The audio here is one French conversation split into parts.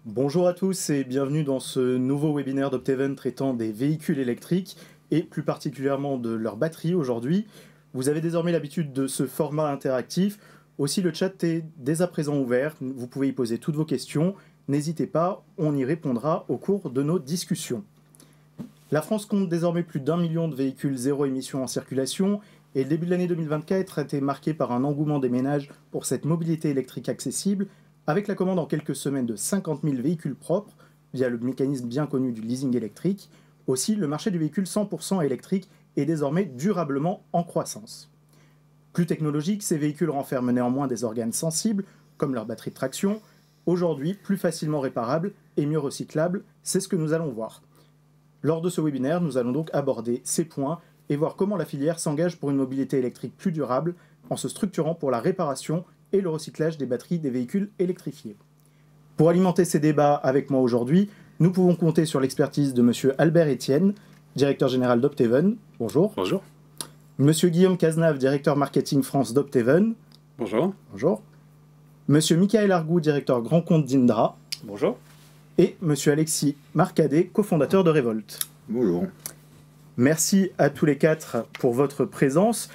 Bonjour à tous et bienvenue dans ce nouveau webinaire d'Opteven traitant des véhicules électriques et plus particulièrement de leurs batteries aujourd'hui. Vous avez désormais l'habitude de ce format interactif. Aussi, le chat est dès à présent ouvert. Vous pouvez y poser toutes vos questions. N'hésitez pas, on y répondra au cours de nos discussions. La France compte désormais plus d'1 million de véhicules zéro émission en circulation et le début de l'année 2024 a été marqué par un engouement des ménages pour cette mobilité électrique accessible, avec la commande en quelques semaines de 50 000 véhicules propres via le mécanisme bien connu du leasing électrique. Aussi, le marché du véhicule 100% électrique est désormais durablement en croissance. Plus technologiques, ces véhicules renferment néanmoins des organes sensibles, comme leur batterie de traction, aujourd'hui plus facilement réparables et mieux recyclables, c'est ce que nous allons voir. Lors de ce webinaire, nous allons donc aborder ces points et voir comment la filière s'engage pour une mobilité électrique plus durable en se structurant pour la réparation et le recyclage des batteries des véhicules électrifiés. Pour alimenter ces débats avec moi aujourd'hui, nous pouvons compter sur l'expertise de M. Albert Etienne, directeur général d'Opteven. Bonjour. Bonjour. M. Guillaume Cazenave, directeur marketing France d'Opteven. Bonjour. Bonjour. M. Michael Argou, directeur grand compte d'Indra. Bonjour. Et M. Alexis Marcadet, cofondateur de Revolt. Bonjour. Merci à tous les quatre pour votre présence.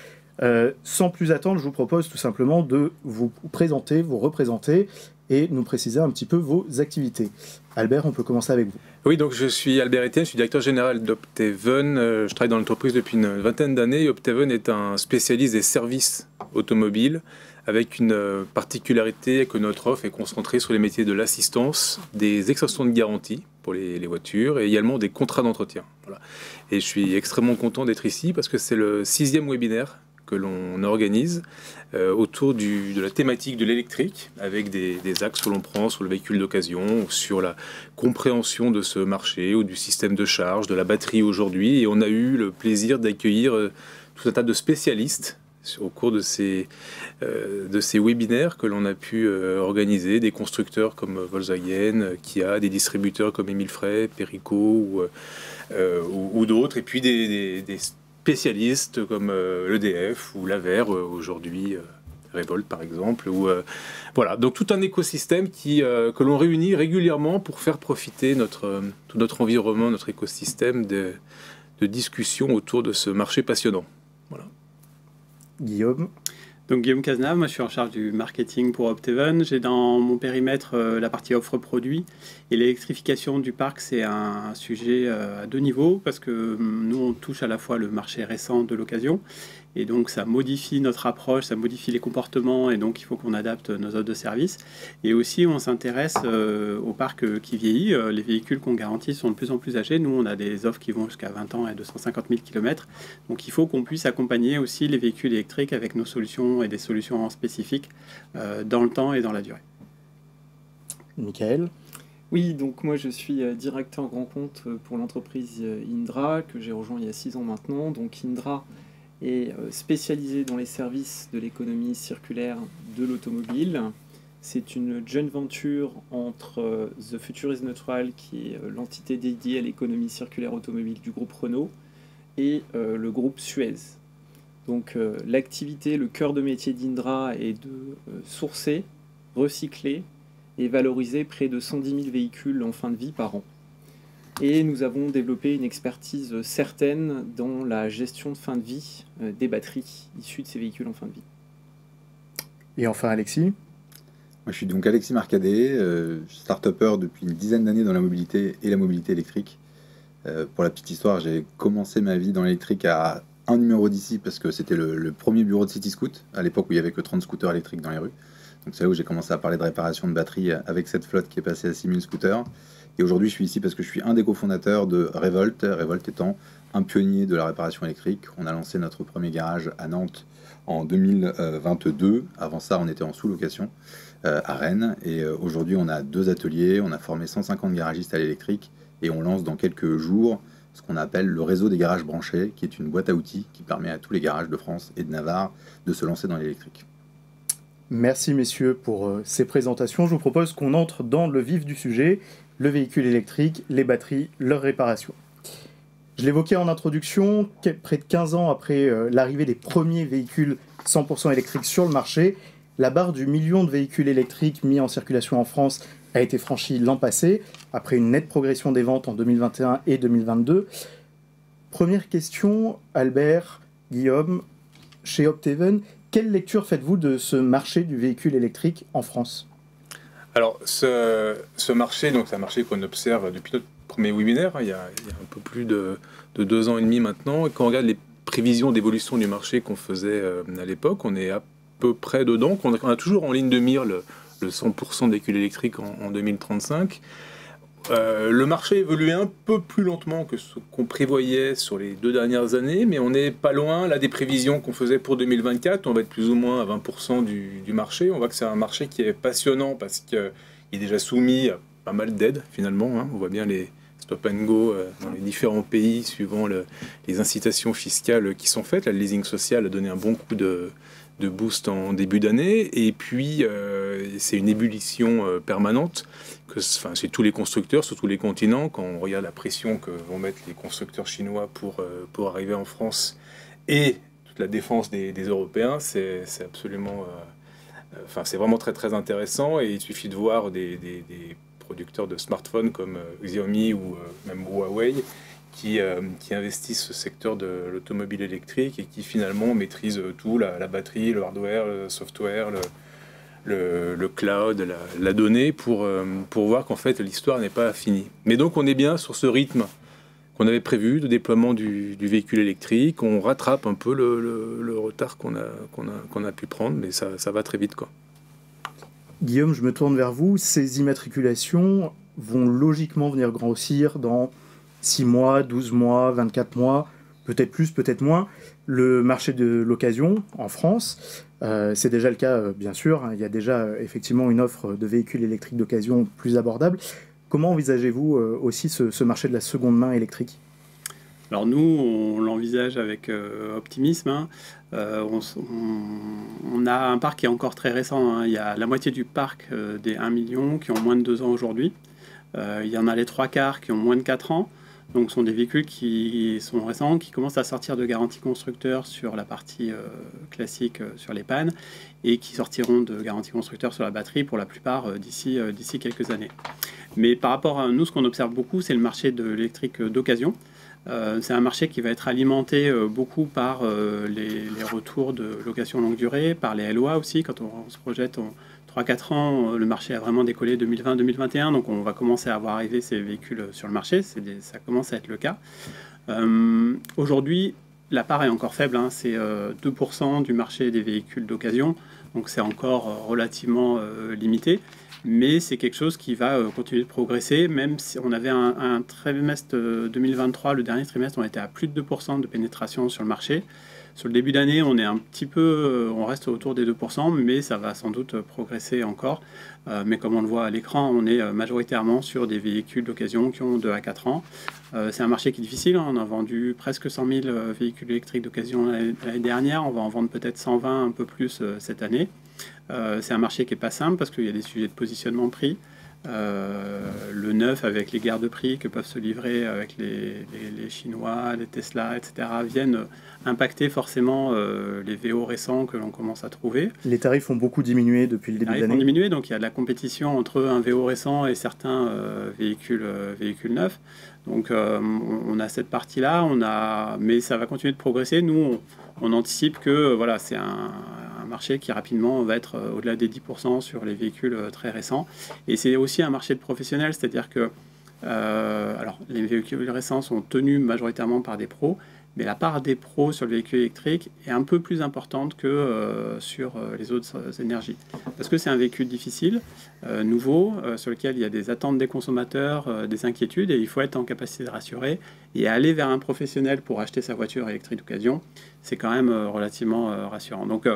Sans plus attendre, je vous propose tout simplement de vous présenter, vous représenter et nous préciser un petit peu vos activités. Albert, on peut commencer avec vous. Oui, donc je suis Albert Etienne, je suis directeur général d'Opteven. Je travaille dans l'entreprise depuis une vingtaine d'années. Opteven est un spécialiste des services automobiles avec une particularité que notre offre est concentrée sur les métiers de l'assistance, des extensions de garantie pour les voitures et également des contrats d'entretien. Voilà. Et je suis extrêmement content d'être ici parce que c'est le 6e webinaire que l'on organise autour de la thématique de l'électrique, avec des axes que l'on prend sur le véhicule d'occasion, ou sur la compréhension de ce marché, ou du système de charge, de la batterie aujourd'hui. Et on a eu le plaisir d'accueillir tout un tas de spécialistes au cours de ces webinaires que l'on a pu organiser, des constructeurs comme Volkswagen, Kia, des distributeurs comme Émile Frey, Perico ou d'autres, et puis des spécialistes comme l'EDF ou l'Aver aujourd'hui, Revolt par exemple. Voilà, donc tout un écosystème que l'on réunit régulièrement pour faire profiter tout notre environnement, notre écosystème de discussion autour de ce marché passionnant. Voilà. Guillaume. Donc Guillaume Cazenave, moi je suis en charge du marketing pour Opteven. J'ai dans mon périmètre la partie offre produit et l'électrification du parc, c'est un sujet à deux niveaux parce que nous on touche à la fois le marché récent de l'occasion et donc ça modifie notre approche, ça modifie les comportements et donc il faut qu'on adapte nos offres de service. Et aussi on s'intéresse au parc qui vieillit. Les véhicules qu'on garantit sont de plus en plus âgés. Nous on a des offres qui vont jusqu'à 20 ans et 250 000 km. Donc il faut qu'on puisse accompagner aussi les véhicules électriques avec nos solutions et des solutions spécifiques dans le temps et dans la durée. Michael. Oui, donc moi je suis directeur grand compte pour l'entreprise Indra que j'ai rejoint il y a 6 ans maintenant. Donc Indra est spécialisé dans les services de l'économie circulaire de l'automobile. C'est une joint venture entre The Future is Neutral, qui est l'entité dédiée à l'économie circulaire automobile du groupe Renault, et le groupe Suez. Donc l'activité, le cœur de métier d'Indra est de sourcer, recycler et valoriser près de 110 000 véhicules en fin de vie par an. Et nous avons développé une expertise certaine dans la gestion de fin de vie des batteries issues de ces véhicules en fin de vie. Et enfin Alexis. Moi, je suis donc Alexis Marcadet, start-upper depuis une dizaine d'années dans la mobilité et la mobilité électrique. Pour la petite histoire, j'ai commencé ma vie dans l'électrique à un numéro d'ici parce que c'était le premier bureau de CityScoot, à l'époque où il n'y avait que 30 scooters électriques dans les rues. Donc c'est là où j'ai commencé à parler de réparation de batterie avec cette flotte qui est passée à 6000 scooters. Et aujourd'hui, je suis ici parce que je suis un des cofondateurs de Revolt, Revolt étant un pionnier de la réparation électrique. On a lancé notre premier garage à Nantes en 2022. Avant ça, on était en sous-location à Rennes. Et aujourd'hui, on a 2 ateliers, on a formé 150 garagistes à l'électrique et on lance dans quelques jours ce qu'on appelle le réseau des garages branchés, qui est une boîte à outils qui permet à tous les garages de France et de Navarre de se lancer dans l'électrique. Merci messieurs pour ces présentations. Je vous propose qu'on entre dans le vif du sujet, le véhicule électrique, les batteries, leur réparation. Je l'évoquais en introduction, près de 15 ans après l'arrivée des premiers véhicules 100% électriques sur le marché, la barre du million de véhicules électriques mis en circulation en France a été franchi l'an passé, après une nette progression des ventes en 2021 et 2022. Première question, Albert, Guillaume, chez Opteven, quelle lecture faites-vous de ce marché du véhicule électrique en France ? Alors, ce marché, donc c'est un marché qu'on observe depuis notre premier webinaire, il y a un peu plus de 2 ans et demi maintenant. Et quand on regarde les prévisions d'évolution du marché qu'on faisait à l'époque, on est à peu près dedans. On a toujours en ligne de mire le 100% de véhicules électriques en 2035. Le marché évoluait un peu plus lentement que ce qu'on prévoyait sur les 2 dernières années, mais on n'est pas loin là des prévisions qu'on faisait pour 2024. On va être plus ou moins à 20% du marché. On voit que c'est un marché qui est passionnant parce qu'il est déjà soumis à pas mal d'aides finalement. Hein. On voit bien les stop and go dans les différents pays suivant les incitations fiscales qui sont faites. Là, le leasing social a donné un bon coup de boost en début d'année, et puis c'est une ébullition permanente chez tous les constructeurs sur tous les continents. Quand on regarde la pression que vont mettre les constructeurs chinois pour arriver en France et toute la défense des Européens, c'est absolument c'est vraiment très très intéressant, et il suffit de voir des producteurs de smartphones comme Xiaomi ou même Huawei qui investissent ce secteur de l'automobile électrique et qui finalement maîtrisent tout, la batterie, le hardware, le software, le cloud, la donnée, pour voir qu'en fait l'histoire n'est pas finie. Mais donc on est bien sur ce rythme qu'on avait prévu de déploiement du véhicule électrique. On rattrape un peu le retard qu'on a pu prendre, mais ça va très vite, quoi. Guillaume, je me tourne vers vous. Ces immatriculations vont logiquement venir grossir dans 6 mois, 12 mois, 24 mois, peut-être plus, peut-être moins. Le marché de l'occasion en France, c'est déjà le cas, bien sûr. Il y a déjà effectivement une offre de véhicules électriques d'occasion plus abordable. Comment envisagez-vous aussi ce marché de la seconde main électrique ? Alors nous, on l'envisage avec optimisme. Hein. On a un parc qui est encore très récent. Hein. Il y a la moitié du parc des 1 million qui ont moins de 2 ans aujourd'hui. Il y en a les 3/4 qui ont moins de 4 ans. Donc ce sont des véhicules qui sont récents, qui commencent à sortir de garantie constructeur sur la partie classique sur les pannes, et qui sortiront de garantie constructeur sur la batterie pour la plupart d'ici quelques années. Mais par rapport à nous, ce qu'on observe beaucoup, c'est le marché de l'électrique d'occasion. C'est un marché qui va être alimenté beaucoup par les retours de location longue durée, par les LOA aussi. Quand on se projette en 3-4 ans, le marché a vraiment décollé 2020-2021, donc on va commencer à voir arriver ces véhicules sur le marché. Ça commence à être le cas. Aujourd'hui, la part est encore faible, hein, c'est 2% du marché des véhicules d'occasion, donc c'est encore relativement limité. Mais c'est quelque chose qui va continuer de progresser, même si on avait un trimestre 2023, le dernier trimestre, on était à plus de 2% de pénétration sur le marché. Sur le début d'année, on est un petit peu, on reste autour des 2%, mais ça va sans doute progresser encore. Mais comme on le voit à l'écran, on est majoritairement sur des véhicules d'occasion qui ont 2 à 4 ans. C'est un marché qui est difficile, hein. On a vendu presque 100 000 véhicules électriques d'occasion l'année dernière, on va en vendre peut-être 120, un peu plus cette année. C'est un marché qui n'est pas simple parce qu'il y a des sujets de positionnement prix. Le neuf avec les guerres de prix que peuvent se livrer avec les Chinois, les Tesla, etc. viennent impacter forcément les VO récents que l'on commence à trouver. Les tarifs ont beaucoup diminué depuis le début d'année. Les tarifs ont diminué, donc il y a de la compétition entre un VO récent et certains véhicules neufs. Donc on a cette partie-là, mais ça va continuer de progresser. Nous, on anticipe que voilà, c'est un marché qui rapidement va être au-delà des 10% sur les véhicules très récents. Et c'est aussi un marché de professionnels, c'est-à-dire que alors, les véhicules récents sont tenus majoritairement par des pros, mais la part des pros sur le véhicule électrique est un peu plus importante que sur les autres énergies. Parce que c'est un véhicule difficile, nouveau, sur lequel il y a des attentes des consommateurs, des inquiétudes, et il faut être en capacité de rassurer. Et aller vers un professionnel pour acheter sa voiture électrique d'occasion, c'est quand même relativement rassurant. Donc,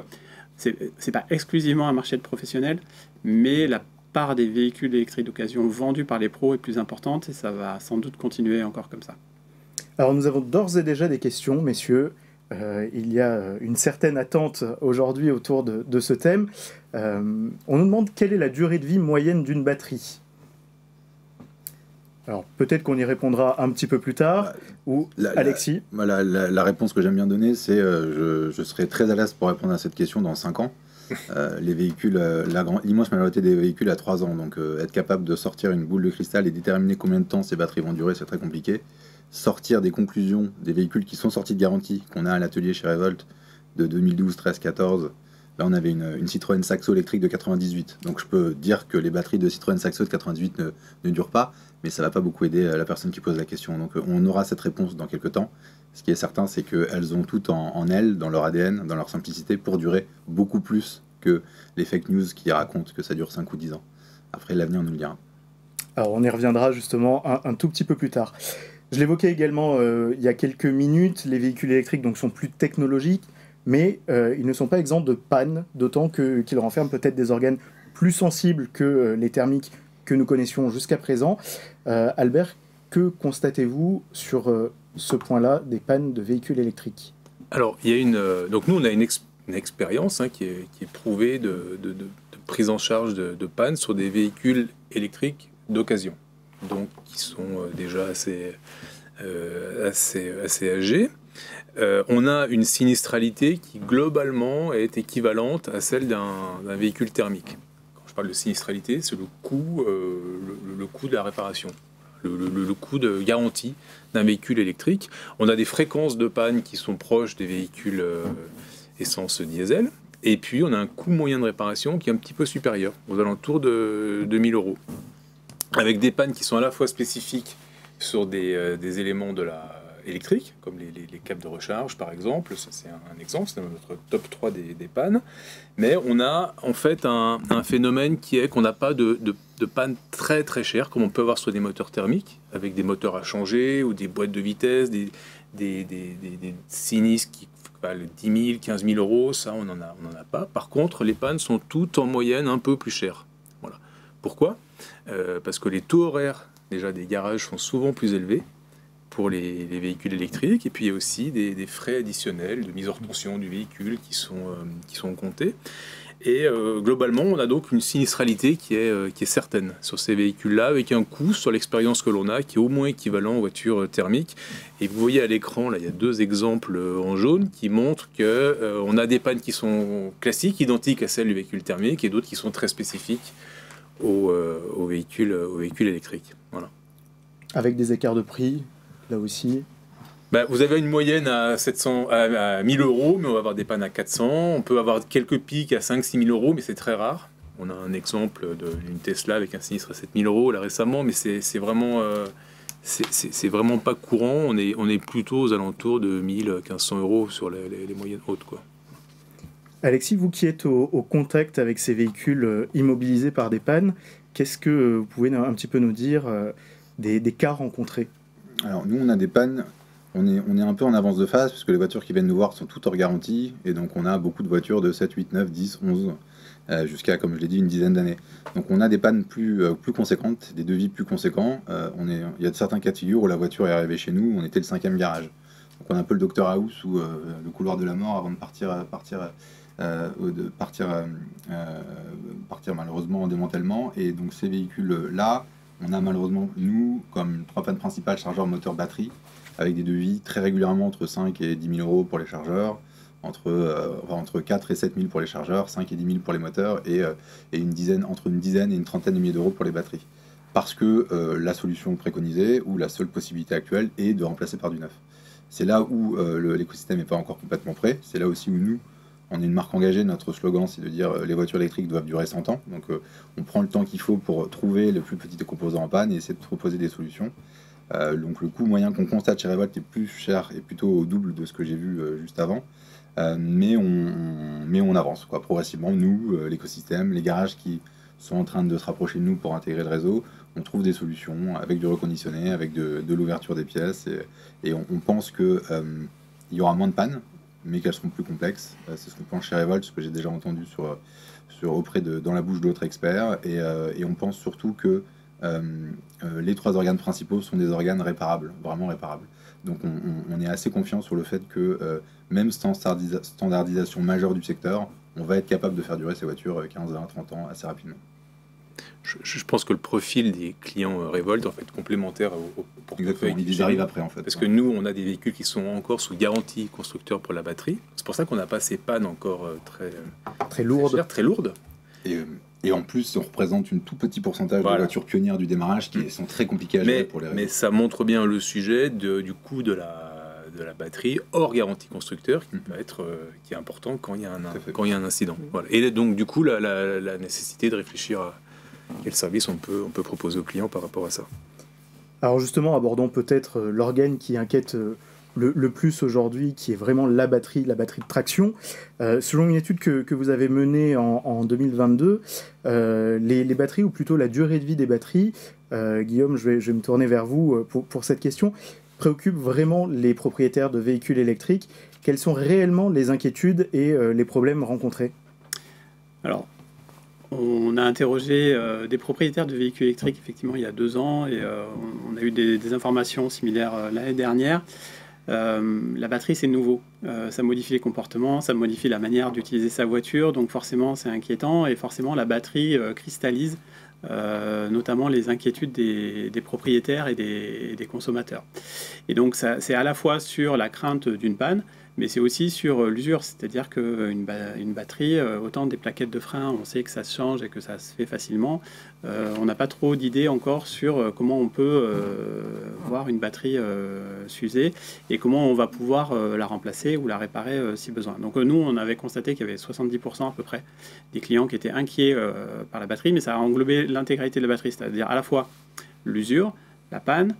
c'est pas exclusivement un marché de professionnels, mais la part des véhicules électriques d'occasion vendus par les pros est plus importante, et ça va sans doute continuer encore comme ça. Alors nous avons d'ores et déjà des questions, messieurs. Il y a une certaine attente aujourd'hui autour de ce thème. On nous demande quelle est la durée de vie moyenne d'une batterie. Alors peut-être qu'on y répondra un petit peu plus tard, ou Alexis. La réponse que j'aime bien donner, c'est je serai très à l'aise pour répondre à cette question dans 5 ans. Les véhicules, l'immense majorité des véhicules à 3 ans, donc être capable de sortir une boule de cristal et déterminer combien de temps ces batteries vont durer, c'est très compliqué. Sortir des conclusions des véhicules qui sont sortis de garantie, qu'on a à l'atelier chez Revolt de 2012, 13, 14. Là, on avait une Citroën Saxo électrique de 98. Donc, je peux dire que les batteries de Citroën Saxo de 98 ne durent pas, mais ça ne va pas beaucoup aider la personne qui pose la question. Donc, on aura cette réponse dans quelques temps. Ce qui est certain, c'est qu'elles ont tout en elles, dans leur ADN, dans leur simplicité, pour durer beaucoup plus que les fake news qui racontent que ça dure 5 ou 10 ans. Après, l'avenir nous le dira. Alors, on y reviendra justement un tout petit peu plus tard. Je l'évoquais également il y a quelques minutes, les véhicules électriques donc, sont plus technologiques, mais ils ne sont pas exempts de panne, d'autant qu'ils renferment peut-être des organes plus sensibles que les thermiques que nous connaissions jusqu'à présent. Albert, que constatez-vous sur ce point-là des pannes de véhicules électriques? Alors, il y a donc nous, on a une expérience qui est prouvée de prise en charge de panne sur des véhicules électriques d'occasion, donc qui sont déjà assez âgés. On a une sinistralité qui globalement est équivalente à celle d'un véhicule thermique. Quand je parle de sinistralité, c'est le coût de la réparation, le coût de garantie d'un véhicule électrique. On a des fréquences de panne qui sont proches des véhicules essence diesel, et puis on a un coût moyen de réparation qui est un petit peu supérieur, aux alentours de 2000 €, avec des pannes qui sont à la fois spécifiques sur des éléments de la électrique, comme les câbles de recharge par exemple. Ça, c'est un exemple, c'est notre top 3 des pannes. Mais on a en fait un phénomène qui est qu'on n'a pas de panne très très chère, comme on peut avoir sur des moteurs thermiques, avec des moteurs à changer, ou des boîtes de vitesse, des sinistres qui valent 10 000, 15 000 €, ça on n'en a pas. Par contre, les pannes sont toutes en moyenne un peu plus chères. Voilà. Pourquoi ? Parce que les taux horaires déjà des garages sont souvent plus élevés pour les véhicules électriques, et puis il y a aussi des frais additionnels de mise hors tension du véhicule qui sont comptés. Et globalement, on a donc une sinistralité qui est certaine sur ces véhicules-là, avec un coût sur l'expérience que l'on a qui est au moins équivalent aux voitures thermiques. Et vous voyez à l'écran, là, il y a 2 exemples en jaune qui montrent qu'on a des pannes qui sont classiques, identiques à celles du véhicule thermique, et d'autres qui sont très spécifiques aux véhicules électriques. Voilà. Avec des écarts de prix, là aussi. Vous avez une moyenne à 1000 €, mais on va avoir des pannes à 400. On peut avoir quelques pics à 5-6 000 €, mais c'est très rare. On a un exemple d'une Tesla avec un sinistre à 7 000 € là récemment, mais c'est vraiment pas courant. On est plutôt aux alentours de 1 500 € sur les moyennes hautes, quoi. Alexis, vous qui êtes au contact avec ces véhicules immobilisés par des pannes, qu'est-ce que vous pouvez un petit peu nous dire des cas rencontrés? Alors nous, on a des pannes, on est un peu en avance de phase, puisque les voitures qui viennent nous voir sont toutes hors garantie, et donc on a beaucoup de voitures de 7, 8, 9, 10, 11, jusqu'à, comme je l'ai dit, une dizaine d'années. Donc on a des pannes plus conséquentes, des devis plus conséquents. Il y a certains cas de figure où la voiture est arrivée chez nous, on était le 5e garage. Donc on a un peu le Dr House ou le couloir de la mort avant de partir malheureusement en démantèlement. Et donc ces véhicules-là, on a malheureusement, nous, comme 3 pannes principales, chargeur, moteur, batterie, avec des devis très régulièrement entre 5 et 10 000 € pour les chargeurs, entre 4 et 7 000 pour les chargeurs, 5 et 10 000 pour les moteurs, et entre une dizaine et une trentaine de milliers d'euros pour les batteries. Parce que la solution préconisée, ou la seule possibilité actuelle, est de remplacer par du neuf. C'est là où l'écosystème n'est pas encore complètement prêt. C'est là aussi où nous, on est une marque engagée. Notre slogan, c'est de dire les voitures électriques doivent durer 100 ans. Donc on prend le temps qu'il faut pour trouver le plus petit des composants en panne et essayer de proposer des solutions. Donc le coût moyen qu'on constate chez Revolt est plus cher et plutôt au double de ce que j'ai vu juste avant. Mais on avance progressivement. Nous, l'écosystème, les garages qui sont en train de se rapprocher de nous pour intégrer le réseau, on trouve des solutions avec du reconditionné, avec de l'ouverture des pièces, et on pense qu'il y aura moins de pannes, mais qu'elles seront plus complexes. C'est ce qu'on pense chez Revolt, ce que j'ai déjà entendu dans la bouche d'autres experts, et on pense surtout que les 3 organes principaux sont des organes réparables, vraiment réparables. Donc on est assez confiant sur le fait que même standardisation majeure du secteur, on va être capable de faire durer ces voitures 15, 20, 30 ans assez rapidement. Je pense que le profil des clients Revolt est en fait complémentaire au portefeuille. Exactement, ils arrivent après en fait. Parce que nous, on a des véhicules qui sont encore sous garantie constructeur pour la batterie. C'est pour ça qu'on n'a pas ces pannes encore Très lourdes. Très lourdes. Et en plus, on représente un tout petit pourcentage de voitures pionnières du démarrage qui sont très compliquées à gérer pour les réseaux. Mais ça montre bien le sujet du coût de la batterie hors garantie constructeur qui est important quand il y a un incident. Voilà. Et donc du coup la nécessité de réfléchir à quel service on peut proposer aux clients par rapport à ça. Alors justement, abordons peut-être l'organe qui inquiète le plus aujourd'hui, qui est vraiment la batterie de traction. Selon une étude que vous avez menée en 2022, les batteries, ou plutôt la durée de vie des batteries, Guillaume, je vais me tourner vers vous pour cette question, préoccupe vraiment les propriétaires de véhicules électriques. Quelles sont réellement les inquiétudes et les problèmes rencontrés ? Alors, on a interrogé des propriétaires de véhicules électriques, effectivement, il y a 2 ans, et on a eu des informations similaires l'année dernière. La batterie, c'est nouveau. Ça modifie les comportements, ça modifie la manière d'utiliser sa voiture, donc forcément, c'est inquiétant, et forcément, la batterie cristallise notamment les inquiétudes des propriétaires et des consommateurs. Et donc, c'est à la fois sur la crainte d'une panne, mais c'est aussi sur l'usure, c'est-à-dire qu'une batterie, autant des plaquettes de frein, on sait que ça se change et que ça se fait facilement. On n'a pas trop d'idées encore sur comment on peut voir une batterie s'user et comment on va pouvoir la remplacer ou la réparer si besoin. Donc nous, on avait constaté qu'il y avait 70% à peu près des clients qui étaient inquiets par la batterie, mais ça a englobé l'intégralité de la batterie, c'est-à-dire à la fois l'usure, la panne,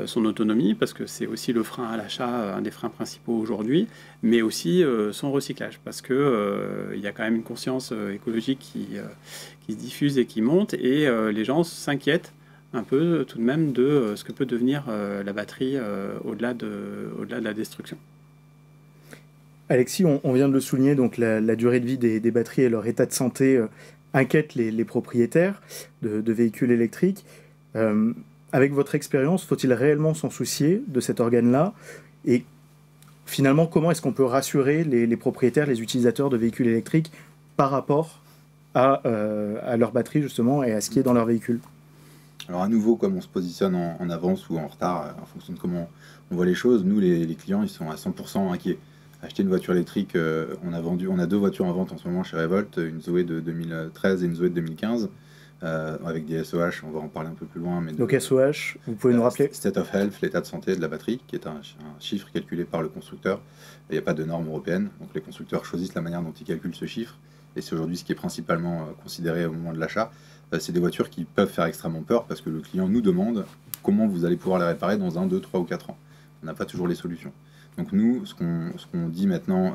son autonomie, parce que c'est aussi le frein à l'achat, un des freins principaux aujourd'hui, mais aussi son recyclage, parce que il y a quand même une conscience écologique qui se diffuse et qui monte, et les gens s'inquiètent un peu tout de même de ce que peut devenir la batterie au-delà de la destruction. Alexis, on vient de le souligner, donc la durée de vie des batteries et leur état de santé inquiètent les propriétaires de véhicules électriques. Avec votre expérience, faut-il réellement s'en soucier de cet organe-là ? Et finalement, comment est-ce qu'on peut rassurer les propriétaires, les utilisateurs de véhicules électriques par rapport à leur batterie, justement, et à ce qui est dans leur véhicule ? Alors à nouveau, comme on se positionne en avance ou en retard, en fonction de comment on voit les choses, nous, les clients, ils sont à 100% inquiets. Acheter une voiture électrique, on a 2 voitures en vente en ce moment chez Revolt, une Zoé de 2013 et une Zoé de 2015. Avec des SOH, on va en parler un peu plus loin. Mais donc SOH, vous pouvez nous rappeler ? State of Health, l'état de santé de la batterie, qui est un chiffre calculé par le constructeur. Il n'y a pas de normes européennes, donc les constructeurs choisissent la manière dont ils calculent ce chiffre. Et c'est aujourd'hui ce qui est principalement considéré au moment de l'achat. C'est des voitures qui peuvent faire extrêmement peur parce que le client nous demande comment vous allez pouvoir les réparer dans 1, 2, 3 ou 4 ans. On n'a pas toujours les solutions. Donc nous, ce qu'on dit maintenant,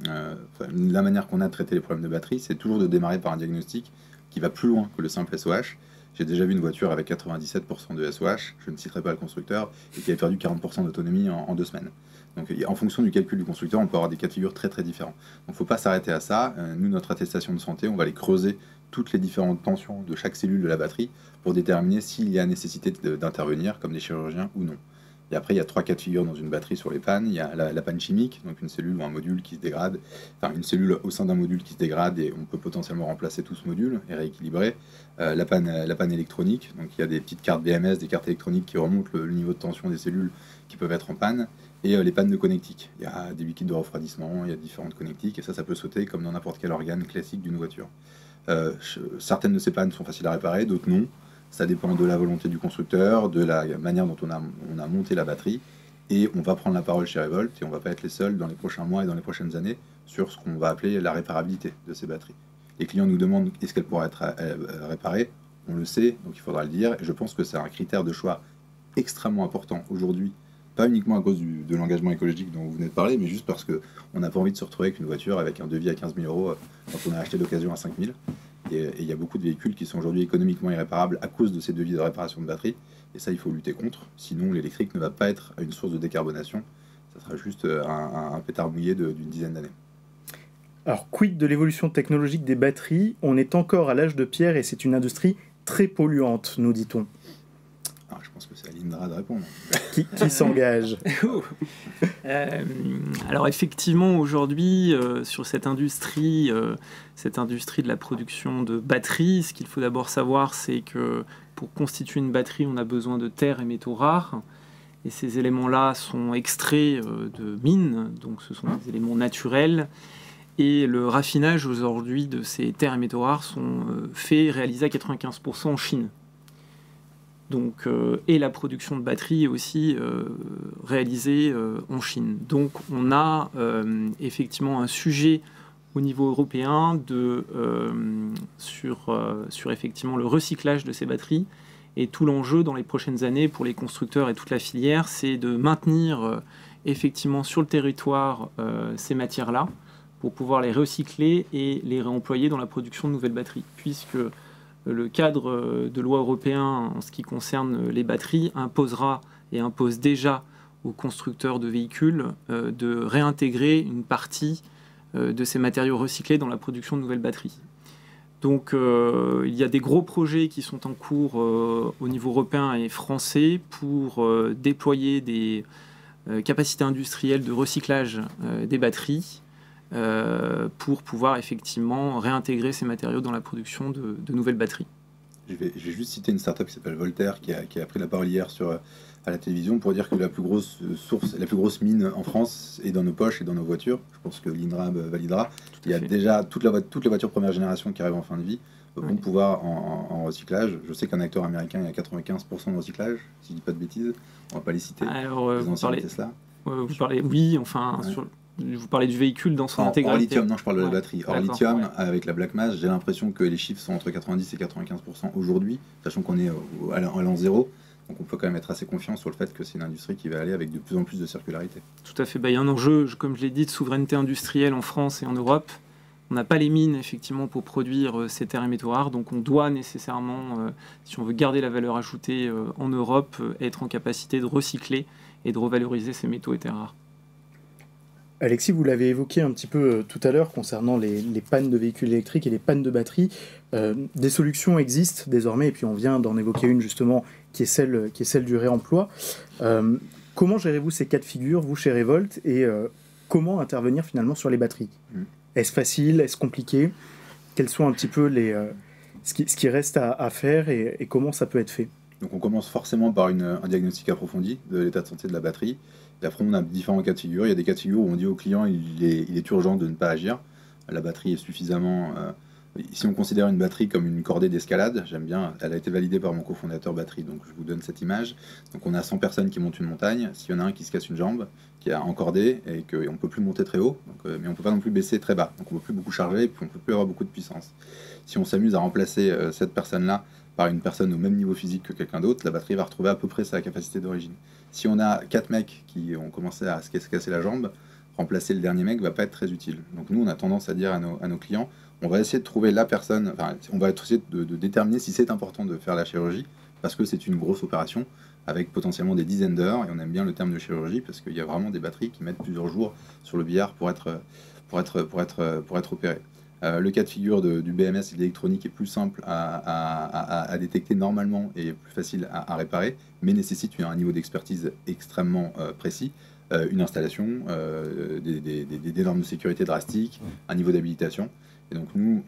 la manière qu'on a de traiter les problèmes de batterie, c'est toujours de démarrer par un diagnostic qui va plus loin que le simple SOH. J'ai déjà vu une voiture avec 97% de SOH, je ne citerai pas le constructeur, et qui avait perdu 40% d'autonomie en 2 semaines. Donc en fonction du calcul du constructeur, on peut avoir des cas de figure très très différents. Donc il ne faut pas s'arrêter à ça. Nous, notre attestation de santé, on va aller creuser toutes les différentes tensions de chaque cellule de la batterie pour déterminer s'il y a nécessité d'intervenir comme des chirurgiens ou non. Et après, il y a 3 cas de figure dans une batterie sur les pannes. Il y a la panne chimique, donc une cellule ou un module qui se dégrade, enfin une cellule au sein d'un module qui se dégrade et on peut potentiellement remplacer tout ce module et rééquilibrer. La panne électronique, donc il y a des petites cartes BMS, des cartes électroniques qui remontent le niveau de tension des cellules qui peuvent être en panne. Et les pannes de connectiques. Il y a des liquides de refroidissement, il y a différentes connectiques et ça peut sauter comme dans n'importe quel organe classique d'une voiture. Certaines de ces pannes sont faciles à réparer, d'autres non. Ça dépend de la volonté du constructeur, de la manière dont on a monté la batterie. Et on va prendre la parole chez Revolt et on ne va pas être les seuls dans les prochains mois et dans les prochaines années sur ce qu'on va appeler la réparabilité de ces batteries. Les clients nous demandent est-ce qu'elles pourraient être réparées. On le sait, donc il faudra le dire. Et je pense que c'est un critère de choix extrêmement important aujourd'hui. Pas uniquement à cause de l'engagement écologique dont vous venez de parler, mais juste parce qu'on n'a pas envie de se retrouver avec une voiture avec un devis à 15 000 euros quand on a acheté d'occasion à 5 000. Et il y a beaucoup de véhicules qui sont aujourd'hui économiquement irréparables à cause de ces devis de réparation de batterie. Et ça, il faut lutter contre. Sinon, l'électrique ne va pas être une source de décarbonation. Ça sera juste un pétard mouillé d'une dizaine d'années. Alors, quid de l'évolution technologique des batteries ? On est encore à l'âge de pierre et c'est une industrie très polluante, nous dit-on. Je pense que c'est à l'Indra de répondre. Qui s'engage? Alors effectivement, aujourd'hui, sur cette industrie de la production de batteries, ce qu'il faut d'abord savoir, c'est que pour constituer une batterie, on a besoin de terres et métaux rares. Et ces éléments-là sont extraits de mines, donc ce sont des éléments naturels. Et le raffinage aujourd'hui de ces terres et métaux rares sont réalisés à 95% en Chine. Donc, et la production de batteries est aussi réalisée en Chine. Donc on a effectivement un sujet au niveau européen sur effectivement le recyclage de ces batteries. Et tout l'enjeu dans les prochaines années pour les constructeurs et toute la filière, c'est de maintenir effectivement sur le territoire ces matières-là pour pouvoir les recycler et les réemployer dans la production de nouvelles batteries. Puisque le cadre de loi européen en ce qui concerne les batteries imposera et impose déjà aux constructeurs de véhicules de réintégrer une partie de ces matériaux recyclés dans la production de nouvelles batteries. Donc il y a des gros projets qui sont en cours au niveau européen et français pour déployer des capacités industrielles de recyclage des batteries pour pouvoir effectivement réintégrer ces matériaux dans la production de nouvelles batteries. Je vais juste citer une startup qui s'appelle Voltaire qui a pris la parole hier à la télévision pour dire que la plus grosse mine en France est dans nos poches et dans nos voitures. Je pense que l'INRA validera. Il y a déjà toutes les voitures première génération qui arrivent en fin de vie vont pouvoir en recyclage. Je sais qu'un acteur américain, il y a 95% de recyclage, si je ne dis pas de bêtises. On ne va pas les citer. Alors, les anciens Tesla. Vous parlez du véhicule dans son intégralité. En lithium, non, je parle de la batterie. Hors lithium, ouais. Avec la black mass, j'ai l'impression que les chiffres sont entre 90 et 95% aujourd'hui, sachant qu'on est à l'an zéro. Donc on peut quand même être assez confiant sur le fait que c'est une industrie qui va aller avec de plus en plus de circularité. Tout à fait. Il y a un enjeu, comme je l'ai dit, de souveraineté industrielle en France et en Europe. On n'a pas les mines, effectivement, pour produire ces terres et métaux rares. Donc on doit nécessairement, si on veut garder la valeur ajoutée en Europe, être en capacité de recycler et de revaloriser ces métaux et terres rares. Alexis, vous l'avez évoqué un petit peu tout à l'heure concernant les pannes de véhicules électriques et les pannes de batteries. Des solutions existent désormais, et puis on vient d'en évoquer une justement qui est celle du réemploi. Comment gérez-vous ces cas de figure, vous, chez Revolt, et comment intervenir finalement sur les batteries ? Est-ce facile ? Est-ce compliqué ? Quels sont un petit peu ce qui reste à faire et comment ça peut être fait ? Donc on commence forcément par un diagnostic approfondi de l'état de santé de la batterie. Et après, on a différents cas de figure. Il y a des cas de figure où on dit au client il est urgent de ne pas agir. La batterie est suffisamment... si on considère une batterie comme une cordée d'escalade, j'aime bien, elle a été validée par mon cofondateur batterie, donc je vous donne cette image. Donc on a 100 personnes qui montent une montagne. S'il y en a un qui se casse une jambe, qui est encordé et qu'on ne peut plus monter très haut, mais on ne peut pas non plus baisser très bas. Donc on ne peut plus beaucoup charger et puis on ne peut plus avoir beaucoup de puissance. Si on s'amuse à remplacer cette personne-là par une personne au même niveau physique que quelqu'un d'autre, la batterie va retrouver à peu près sa capacité d'origine. Si on a 4 mecs qui ont commencé à se casser la jambe, remplacer le dernier mec ne va pas être très utile. Donc nous, on a tendance à dire à nos clients, on va essayer de trouver la personne, on va essayer de déterminer si c'est important de faire la chirurgie, parce que c'est une grosse opération, avec potentiellement des dizaines d'heures, et on aime bien le terme de chirurgie, parce qu'il y a vraiment des batteries qui mettent plusieurs jours sur le billard pour être opérées. Le cas de figure du BMS et de l'électronique est plus simple à détecter normalement et plus facile à réparer, mais nécessite un niveau d'expertise extrêmement précis, une installation, des normes de sécurité drastiques, un niveau d'habilitation. Et donc nous,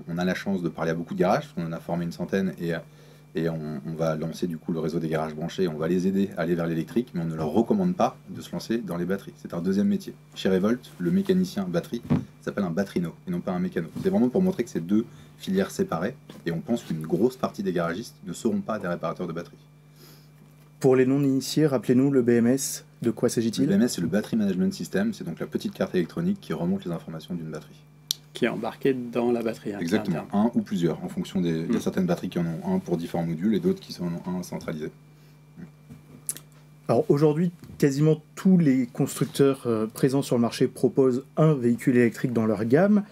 on a la chance de parler à beaucoup de garages, on en a formé une centaine et on va lancer du coup le réseau des garages branchés, on va les aider à aller vers l'électrique, mais on ne leur recommande pas de se lancer dans les batteries. C'est un deuxième métier. Chez Revolt, le mécanicien batterie s'appelle un batterino et non pas un mécano. C'est vraiment pour montrer que c'est deux filières séparées et on pense qu'une grosse partie des garagistes ne seront pas des réparateurs de batteries. Pour les non-initiés, rappelez-nous le BMS, de quoi s'agit-il ? Le BMS, c'est le Battery Management System, c'est donc la petite carte électronique qui remonte les informations d'une batterie. Qui est embarqué dans la batterie. Exactement, un ou plusieurs, en fonction il y a certaines batteries qui en ont un pour différents modules et d'autres qui en ont un centralisé. Alors aujourd'hui, quasiment tous les constructeurs présents sur le marché proposent un véhicule électrique dans leur gamme.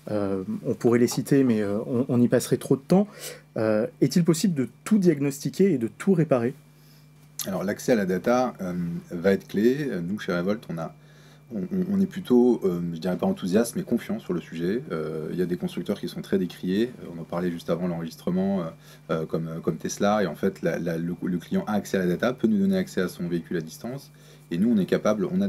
On pourrait les citer, mais on y passerait trop de temps. Est-il possible de tout diagnostiquer et de tout réparer ? Alors l'accès à la data va être clé. Nous, chez Revolt, On est plutôt, je dirais pas enthousiaste, mais confiant sur le sujet. Il y a des constructeurs qui sont très décriés. On en parlait juste avant l'enregistrement, comme Tesla. Et en fait, le client a accès à la data, peut nous donner accès à son véhicule à distance. Et nous, on est capable, on a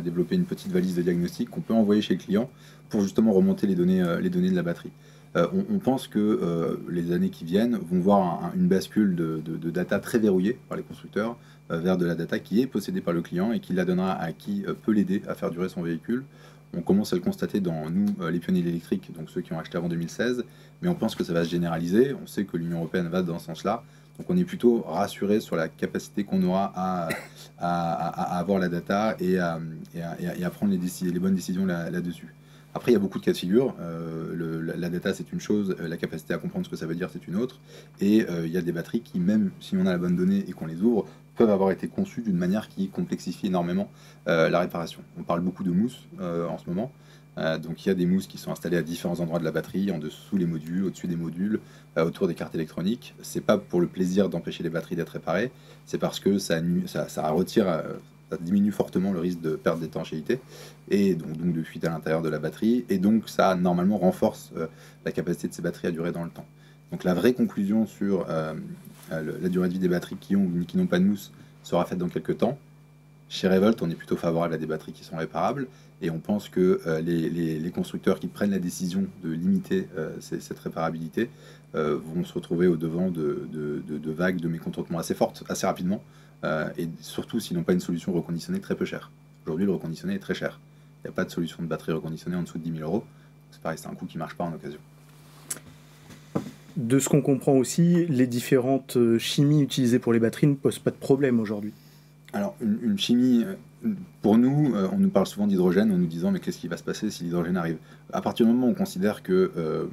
développé une petite valise de diagnostic qu'on peut envoyer chez le client pour justement remonter les données de la batterie. On pense que les années qui viennent vont voir une bascule de data très verrouillée par les constructeurs vers de la data qui est possédée par le client et qui la donnera à qui peut l'aider à faire durer son véhicule. On commence à le constater dans nous, les pionniers de l'électrique, donc ceux qui ont acheté avant 2016, mais on pense que ça va se généraliser. On sait que l'Union européenne va dans ce sens-là. Donc on est plutôt rassuré sur la capacité qu'on aura à avoir la data et à prendre les bonnes décisions là-dessus. Après, il y a beaucoup de cas de figure. La data, c'est une chose, la capacité à comprendre ce que ça veut dire, c'est une autre. Et il y a des batteries qui, même si on a la bonne donnée et qu'on les ouvre, peuvent avoir été conçues d'une manière qui complexifie énormément la réparation. On parle beaucoup de mousse en ce moment. Donc il y a des mousses qui sont installées à différents endroits de la batterie, en dessous les modules, au-dessus des modules, autour des cartes électroniques. C'est pas pour le plaisir d'empêcher les batteries d'être réparées, c'est parce que ça diminue fortement le risque de perte d'étanchéité et donc de fuite à l'intérieur de la batterie, et donc ça normalement renforce la capacité de ces batteries à durer dans le temps. Donc la vraie conclusion sur la durée de vie des batteries qui n'ont pas de mousse sera faite dans quelques temps. Chez Revolt, on est plutôt favorable à des batteries qui sont réparables, et on pense que les constructeurs qui prennent la décision de limiter cette réparabilité vont se retrouver au devant de vagues de mécontentement assez fortes, assez rapidement, et surtout s'ils n'ont pas une solution reconditionnée très peu chère. Aujourd'hui, le reconditionné est très cher. Il n'y a pas de solution de batterie reconditionnée en dessous de 10 000 €. C'est pareil, c'est un coût qui ne marche pas en occasion. De ce qu'on comprend aussi, les différentes chimies utilisées pour les batteries ne posent pas de problème aujourd'hui. Alors, une chimie, pour nous, on nous parle souvent d'hydrogène en nous disant mais qu'est-ce qui va se passer si l'hydrogène arrive? À partir du moment où on considère que,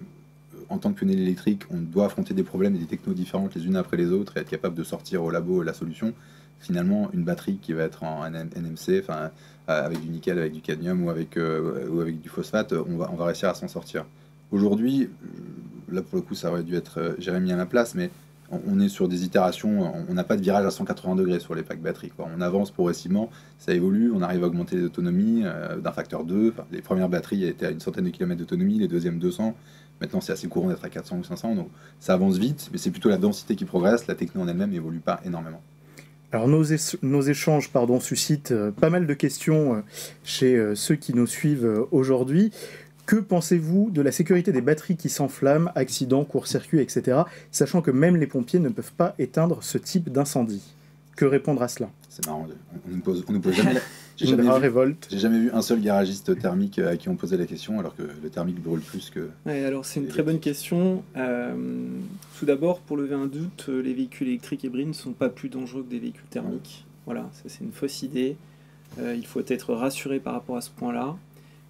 en tant que pionnier de l'électrique, on doit affronter des problèmes et des technos différentes les unes après les autres et être capable de sortir au labo la solution, finalement, une batterie qui va être en NMC, avec du nickel, avec du cadmium ou avec du phosphate, on va réussir à s'en sortir. Aujourd'hui, là pour le coup, ça aurait dû être Jérémy à ma place, mais on est sur des itérations, on n'a pas de virage à 180 degrés sur les packs batteries, quoi. On avance progressivement, ça évolue, on arrive à augmenter les autonomies d'un facteur 2. Les premières batteries étaient à une centaine de kilomètres d'autonomie, les deuxièmes 200. Maintenant, c'est assez courant d'être à 400 ou 500, donc ça avance vite, mais c'est plutôt la densité qui progresse, la techno en elle-même n'évolue pas énormément. Alors nos échanges suscitent pas mal de questions chez ceux qui nous suivent aujourd'hui. Que pensez-vous de la sécurité des batteries qui s'enflamment, accidents, court-circuit, etc., sachant que même les pompiers ne peuvent pas éteindre ce type d'incendie? Que répondre à cela? C'est marrant, on nous pose jamais j'ai jamais vu un seul garagiste thermique à qui on posait la question, alors que le thermique brûle plus que... Ouais, alors c'est une très bonne question. Tout d'abord, pour lever un doute, les véhicules électriques hybrides ne sont pas plus dangereux que des véhicules thermiques. Voilà, ça c'est une fausse idée. Il faut être rassuré par rapport à ce point-là.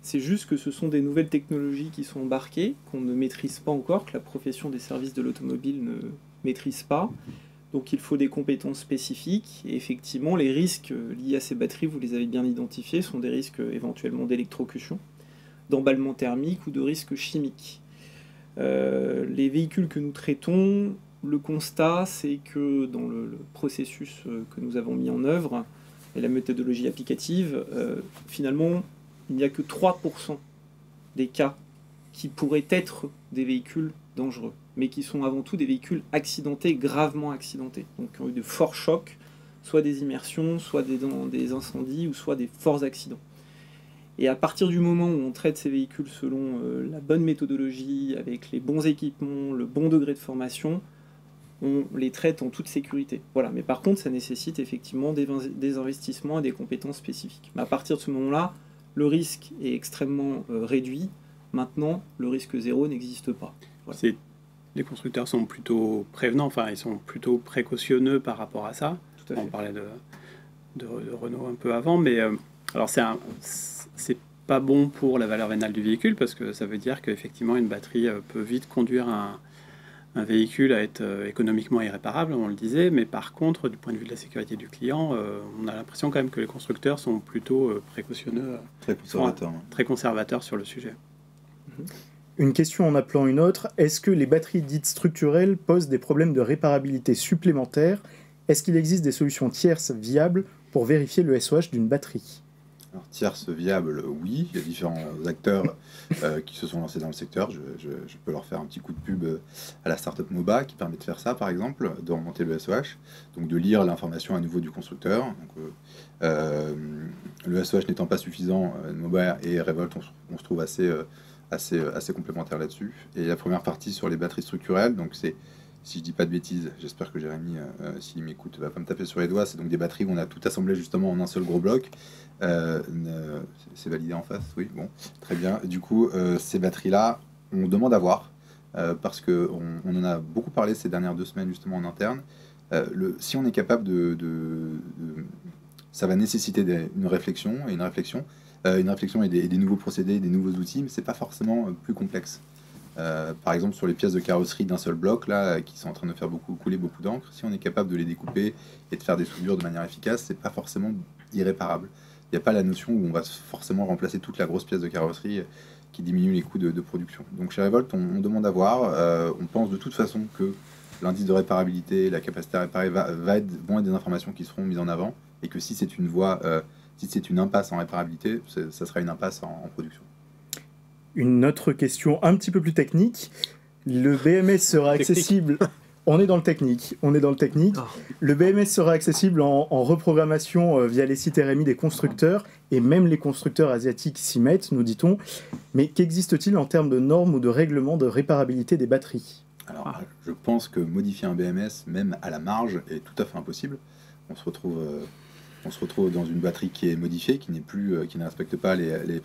C'est juste que ce sont des nouvelles technologies qui sont embarquées, qu'on ne maîtrise pas encore, que la profession des services de l'automobile ne maîtrise pas. Donc il faut des compétences spécifiques. Et effectivement, les risques liés à ces batteries, vous les avez bien identifiés, sont des risques éventuellement d'électrocution, d'emballement thermique ou de risques chimiques. Les véhicules que nous traitons, le constat, c'est que dans le processus que nous avons mis en œuvre et la méthodologie applicative, finalement, il n'y a que 3% des cas qui pourraient être des véhicules dangereux, mais qui sont avant tout des véhicules accidentés, gravement accidentés, donc qui ont eu de forts chocs, soit des immersions, soit des incendies, ou soit des forts accidents. Et à partir du moment où on traite ces véhicules selon la bonne méthodologie, avec les bons équipements, le bon degré de formation, on les traite en toute sécurité. Voilà. Mais par contre, ça nécessite effectivement des investissements et des compétences spécifiques. Mais à partir de ce moment-là, le risque est extrêmement réduit. Maintenant, le risque zéro n'existe pas. Voilà. Les constructeurs sont plutôt prévenants, enfin ils sont plutôt précautionneux par rapport à ça. Tout à fait. On parlait de Renault un peu avant, mais alors c'est pas bon pour la valeur vénale du véhicule, parce que ça veut dire qu'effectivement une batterie peut vite conduire un véhicule à être économiquement irréparable, on le disait, mais par contre, du point de vue de la sécurité du client, on a l'impression quand même que les constructeurs sont plutôt précautionneux, très conservateurs sur le sujet. Une question en appelant une autre, est-ce que les batteries dites structurelles posent des problèmes de réparabilité supplémentaires? Est-ce qu'il existe des solutions tierces viables pour vérifier le SOH d'une batterie? Alors, tierce viable, oui. Il y a différents acteurs qui se sont lancés dans le secteur. Je peux leur faire un petit coup de pub à la startup MOBA qui permet de faire ça, par exemple, de remonter le SOH, donc de lire l'information à nouveau du constructeur. Donc, le SOH n'étant pas suffisant, MOBA et Revolt, on se trouve assez complémentaires là-dessus. Et la première partie sur les batteries structurelles, donc c'est, si je dis pas de bêtises, j'espère que Jérémy, s'il m'écoute, va pas me taper sur les doigts, c'est donc des batteries où on a tout assemblé justement en un seul gros bloc. C'est validé en face, oui, bon, très bien. Du coup, ces batteries-là, on demande à voir, parce qu'on en a beaucoup parlé ces dernières 2 semaines justement en interne. Si on est capable ça va nécessiter une réflexion et des nouveaux procédés, des nouveaux outils, mais c'est pas forcément plus complexe. Par exemple, sur les pièces de carrosserie d'un seul bloc, là, qui sont en train de faire couler beaucoup d'encre, si on est capable de les découper et de faire des soudures de manière efficace, c'est pas forcément irréparable. Il n'y a pas la notion où on va forcément remplacer toute la grosse pièce de carrosserie qui diminue les coûts de production. Donc chez Revolt, on demande à voir. On pense de toute façon que l'indice de réparabilité, la capacité à réparer vont être des informations qui seront mises en avant, et que si c'est une voie, si c'est une impasse en réparabilité, ça sera une impasse en production. Une autre question un petit peu plus technique. Le BMS sera accessible... On est dans le technique. Le BMS sera accessible en reprogrammation via les sites RMI des constructeurs, et même les constructeurs asiatiques s'y mettent, nous dit-on. Mais qu'existe-t-il en termes de normes ou de règlements de réparabilité des batteries ? Alors, je pense que modifier un BMS, même à la marge, est tout à fait impossible. On se retrouve dans une batterie qui est modifiée, qui ne respecte pas les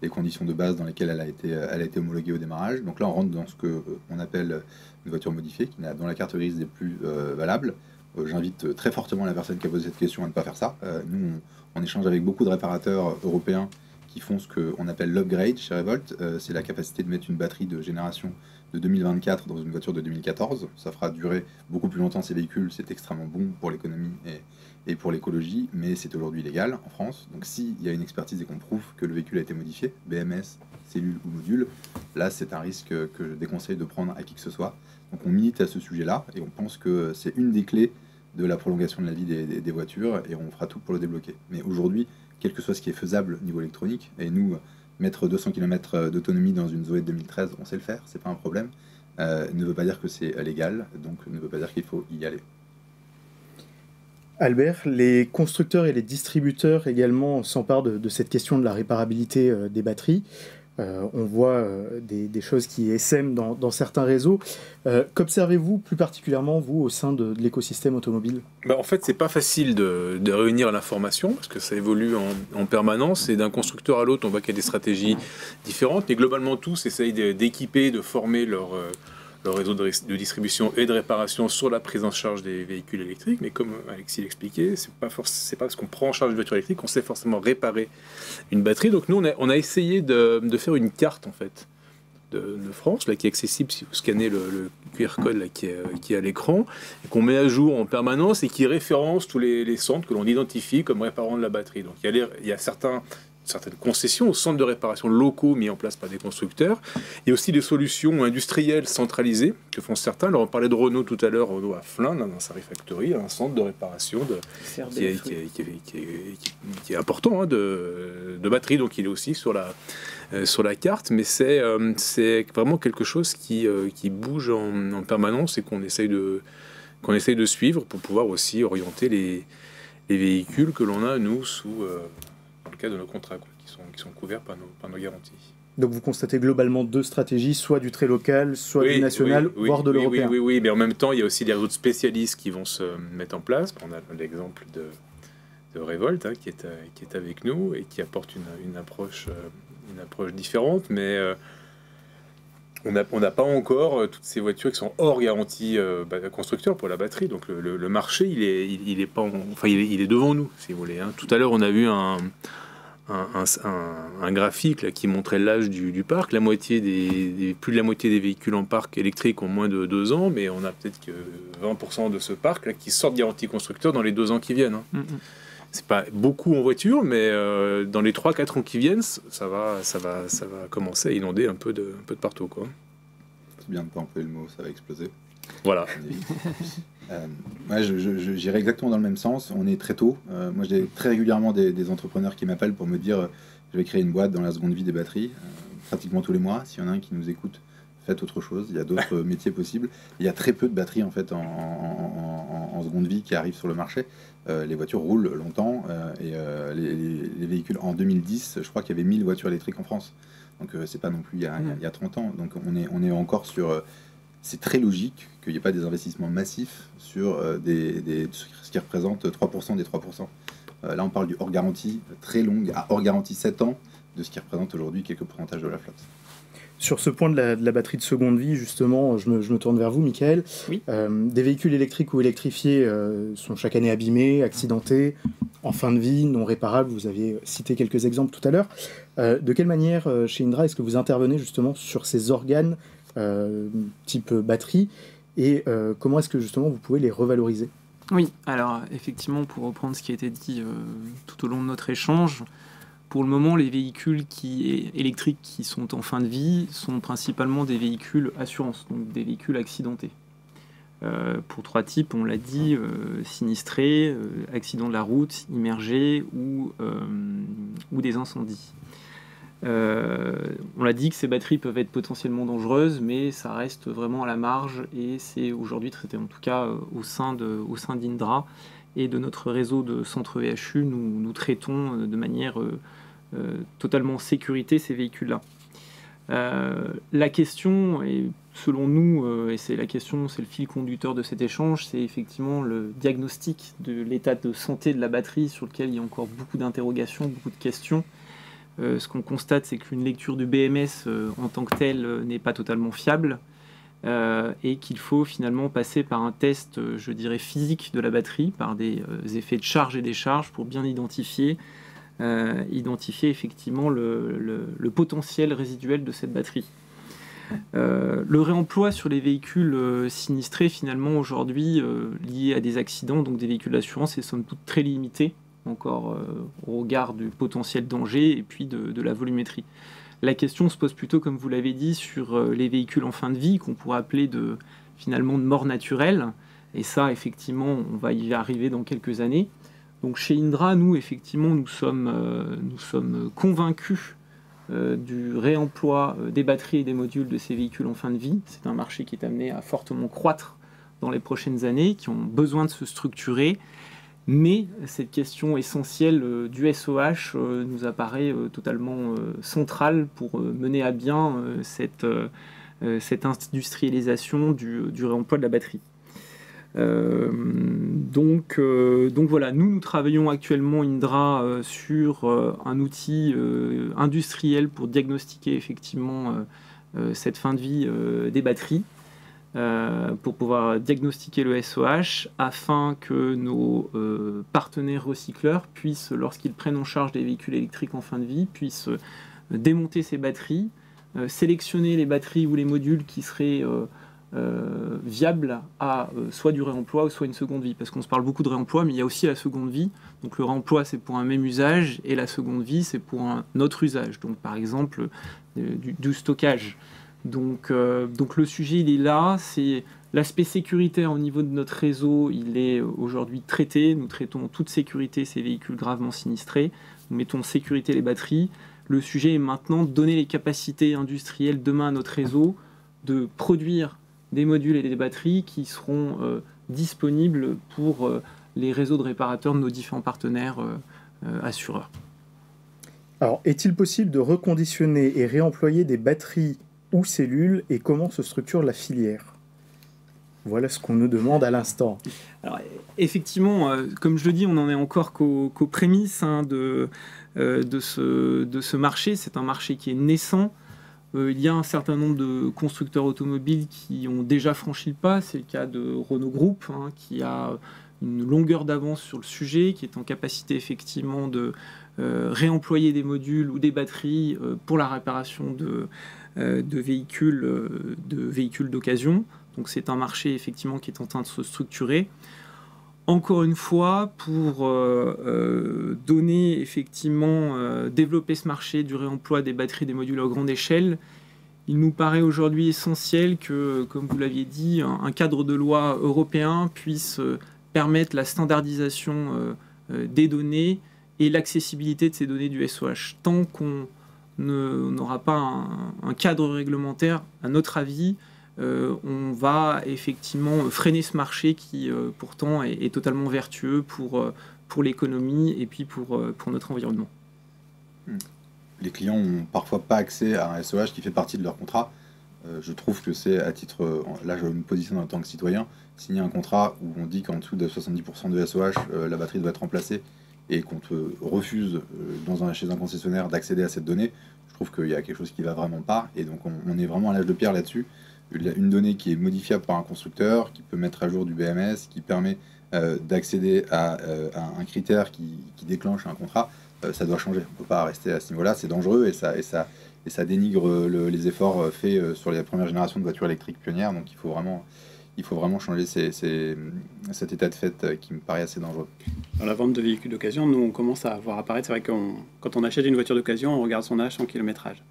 conditions de base dans lesquelles elle a été homologuée au démarrage. Donc là, on rentre dans ce qu'on appelle une voiture modifiée, dont la carte grise n'est plus valable. J'invite très fortement la personne qui a posé cette question à ne pas faire ça. Nous, on échange avec beaucoup de réparateurs européens qui font ce qu'on appelle l'upgrade chez Revolt. C'est la capacité de mettre une batterie de génération de 2024 dans une voiture de 2014. Ça fera durer beaucoup plus longtemps ces véhicules. C'est extrêmement bon pour l'économie et pour l'écologie, mais c'est aujourd'hui illégal en France. Donc s'il y a une expertise et qu'on prouve que le véhicule a été modifié, BMS, cellule ou module, là c'est un risque que je déconseille de prendre à qui que ce soit. Donc on milite à ce sujet-là, et on pense que c'est une des clés de la prolongation de la vie des voitures, et on fera tout pour le débloquer. Mais aujourd'hui, quel que soit ce qui est faisable au niveau électronique, et nous, mettre 200 km d'autonomie dans une Zoé de 2013, on sait le faire, c'est pas un problème, ne veut pas dire que c'est légal, donc ne veut pas dire qu'il faut y aller. Albert, les constructeurs et les distributeurs également s'emparent de cette question de la réparabilité des batteries. On voit des choses qui essaiment dans certains réseaux. Qu'observez-vous plus particulièrement, vous, au sein de l'écosystème automobile ? En fait, c'est pas facile de réunir l'information, parce que ça évolue en permanence, et d'un constructeur à l'autre, on voit qu'il y a des stratégies différentes, mais globalement, tous essayent d'équiper, de former leur réseau de distribution et de réparation sur la prise en charge des véhicules électriques. Mais comme Alexis l'expliquait, c'est pas parce qu'on prend en charge une voiture électrique qu'on sait forcément réparer une batterie. Donc nous, on a essayé de faire une carte en fait de France, là, qui est accessible si vous scannez le QR code là, qui est à l'écran, et qu'on met à jour en permanence, et qui référence tous les centres que l'on identifie comme réparant de la batterie. Donc il y a certaines concessions aux centres de réparation locaux mis en place par des constructeurs. Il y a aussi des solutions industrielles centralisées que font certains. Alors on parlait de Renault tout à l'heure, Renault à Flins, dans sa refactory, un centre de réparation qui est important de batterie, donc il est aussi sur la carte, mais c'est vraiment quelque chose qui bouge en permanence, et qu'on essaye de suivre pour pouvoir aussi orienter les véhicules que l'on a, nous, dans le cas de nos contrats, qui sont couverts par nos garanties. Donc vous constatez globalement deux stratégies, soit du très local, soit du national, voire de l'européen. Oui, mais en même temps, il y a aussi des réseaux de spécialistes qui vont se mettre en place. On a l'exemple de Revolt, qui est avec nous et qui apporte une approche différente, mais on n'a pas encore toutes ces voitures qui sont hors garantie constructeur pour la batterie. Donc le marché, il est devant nous, si vous voulez. Tout à l'heure, on a vu un graphique là, qui montrait l'âge du parc. Plus de la moitié des véhicules en parc électrique ont moins de 2 ans, mais on a peut-être que 20% de ce parc là, qui sort de garantie constructeur dans les 2 ans qui viennent. C'est pas beaucoup en voiture, mais dans les 3-4 ans qui viennent, ça va commencer à inonder un peu de partout, quoi. C'est bien de pas employer le mot, ça va exploser. Voilà. Ouais, j'irais exactement dans le même sens. On est très tôt. Moi, j'ai très régulièrement des entrepreneurs qui m'appellent pour me dire je vais créer une boîte dans la seconde vie des batteries, pratiquement tous les mois. S'il y en a un qui nous écoute, faites autre chose. Il y a d'autres métiers possibles. Il y a très peu de batteries en fait en seconde vie qui arrivent sur le marché. Les voitures roulent longtemps et les véhicules en 2010, je crois qu'il y avait 1000 voitures électriques en France. Donc c'est pas non plus il y a 30 ans. Donc on est encore sur c'est très logique qu'il n'y ait pas des investissements massifs sur ce qui représente 3% des 3%. Là, on parle du hors garantie très longue, à hors garantie 7 ans, de ce qui représente aujourd'hui quelques pourcentages de la flotte. Sur ce point de la batterie de seconde vie, justement, je me tourne vers vous, Michael. Oui. Des véhicules électriques ou électrifiés sont chaque année abîmés, accidentés, en fin de vie, non réparables. Vous aviez cité quelques exemples tout à l'heure. De quelle manière, chez Indra, est-ce que vous intervenez justement sur ces organes type batterie et comment est-ce que justement vous pouvez les revaloriser? Oui, alors effectivement, pour reprendre ce qui a été dit tout au long de notre échange, pour le moment, les véhicules électriques qui sont en fin de vie sont principalement des véhicules assurance, donc des véhicules accidentés. Pour 3 types, on l'a dit, sinistrés, accidents de la route, immergés ou des incendies. On l'a dit que ces batteries peuvent être potentiellement dangereuses, mais ça reste vraiment à la marge et c'est aujourd'hui traité, en tout cas au sein d'Indra et de notre réseau de centres VHU, nous traitons de manière totalement sécurité ces véhicules-là. La question, et selon nous, et c'est le fil conducteur de cet échange, c'est effectivement le diagnostic de l'état de santé de la batterie sur lequel il y a encore beaucoup d'interrogations, beaucoup de questions. Ce qu'on constate, c'est qu'une lecture du BMS en tant que telle n'est pas totalement fiable et qu'il faut finalement passer par un test, je dirais, physique de la batterie, par des effets de charge et décharge pour bien identifier effectivement le potentiel résiduel de cette batterie. Le réemploi sur les véhicules sinistrés, finalement, aujourd'hui, liés à des accidents, donc des véhicules d'assurance, est somme toute très limité, encore au regard du potentiel danger et puis de la volumétrie. La question se pose plutôt, comme vous l'avez dit, sur les véhicules en fin de vie, qu'on pourrait appeler finalement de mort naturelle, et ça, effectivement, on va y arriver dans quelques années. Donc chez Indra, nous, effectivement, nous sommes convaincus du réemploi des batteries et des modules de ces véhicules en fin de vie. C'est un marché qui est amené à fortement croître dans les prochaines années, qui ont besoin de se structurer. Mais cette question essentielle du SOH nous apparaît totalement centrale pour mener à bien cette industrialisation du réemploi de la batterie. Donc voilà, nous travaillons actuellement Indra sur un outil industriel pour diagnostiquer effectivement cette fin de vie des batteries. Pour pouvoir diagnostiquer le SOH afin que nos partenaires recycleurs puissent, lorsqu'ils prennent en charge des véhicules électriques en fin de vie, puissent démonter ces batteries, sélectionner les batteries ou les modules qui seraient viables à soit du réemploi ou soit une seconde vie. Parce qu'on se parle beaucoup de réemploi, mais il y a aussi la seconde vie. Donc le réemploi, c'est pour un même usage et la seconde vie, c'est pour un autre usage. Donc par exemple, du stockage. Donc le sujet, il est là, c'est l'aspect sécuritaire au niveau de notre réseau, il est aujourd'hui traité. Nous traitons en toute sécurité ces véhicules gravement sinistrés, nous mettons en sécurité les batteries. Le sujet est maintenant de donner les capacités industrielles demain à notre réseau, de produire des modules et des batteries qui seront disponibles pour les réseaux de réparateurs de nos différents partenaires assureurs. Alors, est-il possible de reconditionner et réemployer des batteries ou cellules et comment se structure la filière? Voilà ce qu'on nous demande à l'instant. Alors, effectivement, comme je le dis, on n'en est encore qu'aux prémices de ce marché. C'est un marché qui est naissant. Il y a un certain nombre de constructeurs automobiles qui ont déjà franchi le pas. C'est le cas de Renault Group, qui a une longueur d'avance sur le sujet, qui est en capacité effectivement de réemployer des modules ou des batteries pour la réparation de véhicules d'occasion. Donc c'est un marché effectivement qui est en train de se structurer. Encore une fois, pour développer ce marché du réemploi des batteries, des modules à grande échelle, il nous paraît aujourd'hui essentiel que, comme vous l'aviez dit, un cadre de loi européen puisse permettre la standardisation des données et l'accessibilité de ces données du SOH. Tant qu'on n'aura pas un cadre réglementaire, à notre avis, on va effectivement freiner ce marché qui pourtant est totalement vertueux pour l'économie et puis pour notre environnement. Les clients n'ont parfois pas accès à un SOH qui fait partie de leur contrat. Je trouve que c'est à titre, là je me positionne en tant que citoyen, signer un contrat où on dit qu'en dessous de 70% de SOH, la batterie doit être remplacée et qu'on te refuse chez un concessionnaire d'accéder à cette donnée, je trouve qu'il y a quelque chose qui ne va vraiment pas. Et donc on est vraiment à l'âge de pierre là-dessus. Une donnée qui est modifiable par un constructeur, qui peut mettre à jour du BMS, qui permet d'accéder à un critère qui déclenche un contrat, ça doit changer. On ne peut pas rester à ce niveau-là, c'est dangereux et ça dénigre les efforts faits sur les premières générations de voitures électriques pionnières. Donc il faut vraiment changer cet état de fait qui me paraît assez dangereux. Dans la vente de véhicules d'occasion, nous on commence à voir apparaître, c'est vrai que quand on achète une voiture d'occasion, on regarde son âge, son kilométrage.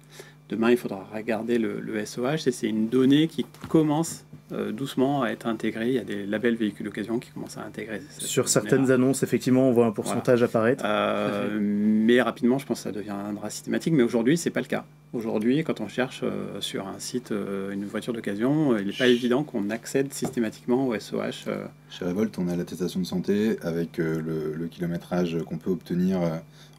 Demain, il faudra regarder le SOH et c'est une donnée qui commence doucement à être intégrée. Il y a des labels véhicules d'occasion qui commencent à intégrer. Sur certaines annonces, effectivement, on voit un pourcentage apparaître. Mais rapidement, je pense que ça deviendra systématique. Mais aujourd'hui, ce n'est pas le cas. Aujourd'hui, quand on cherche sur un site une voiture d'occasion, il n'est pas évident qu'on accède systématiquement au SOH. Chez Revolt, on a l'attestation de santé avec le kilométrage qu'on peut obtenir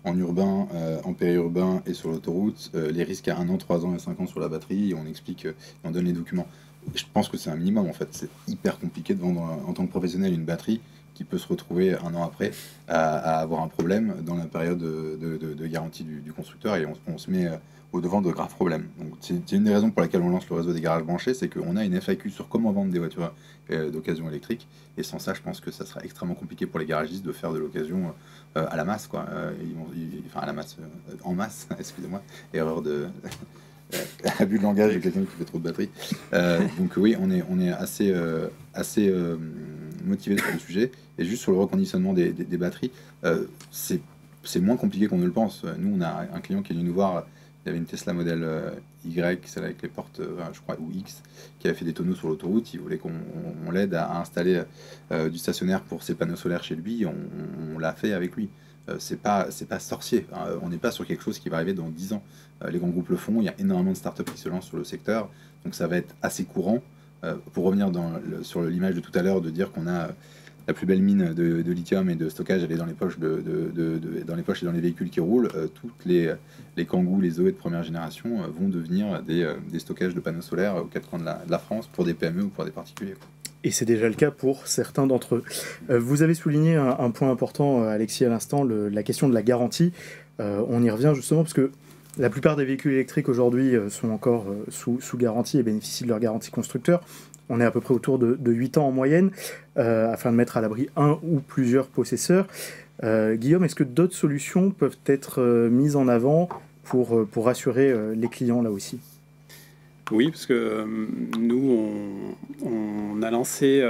en urbain, en périurbain et sur l'autoroute, les risques à 1 an, 3 ans et 5 ans sur la batterie, et on explique, on donne les documents. Et je pense que c'est un minimum en fait, c'est hyper compliqué de vendre en tant que professionnel une batterie qui peut se retrouver 1 an après à avoir un problème dans la période de garantie du constructeur, et on se met au devant de graves problèmes. Donc c'est une des raisons pour laquelle on lance le réseau des garages branchés, c'est qu'on a une FAQ sur comment vendre des voitures d'occasion électrique, et sans ça je pense que ça sera extrêmement compliqué pour les garagistes de faire de l'occasion à la masse, quoi. Enfin à la masse, en masse, excusez-moi, erreur de... abus de langage de quelqu'un qui fait trop de batterie. Donc oui, on est assez motivé sur le sujet, et juste sur le reconditionnement des batteries, c'est moins compliqué qu'on ne le pense. Nous, on a un client qui est venu nous voir, il y avait une Tesla modèle Y, celle avec les portes, je crois, ou X, qui avait fait des tonneaux sur l'autoroute. Il voulait qu'on l'aide à installer du stationnaire pour ses panneaux solaires chez lui. On l'a fait avec lui. C'est pas sorcier. On n'est pas sur quelque chose qui va arriver dans 10 ans. Les grands groupes le font. Il y a énormément de startups qui se lancent sur le secteur. Donc ça va être assez courant. Pour revenir sur l'image de tout à l'heure, de dire qu'on a la plus belle mine de lithium et de stockage, elle est dans les poches, dans les poches et dans les véhicules qui roulent. Toutes les Kangoo, les Zoé de première génération vont devenir des stockages de panneaux solaires aux 4 coins de la France pour des PME ou pour des particuliers. Et c'est déjà le cas pour certains d'entre eux. Vous avez souligné un point important, Alexis, à l'instant, la question de la garantie. On y revient justement parce que la plupart des véhicules électriques aujourd'hui sont encore sous garantie et bénéficient de leur garantie constructeur. On est à peu près autour de 8 ans en moyenne, afin de mettre à l'abri un ou plusieurs possesseurs. Guillaume, est-ce que d'autres solutions peuvent être mises en avant pour rassurer les clients là aussi ? Oui, parce que nous, on a lancé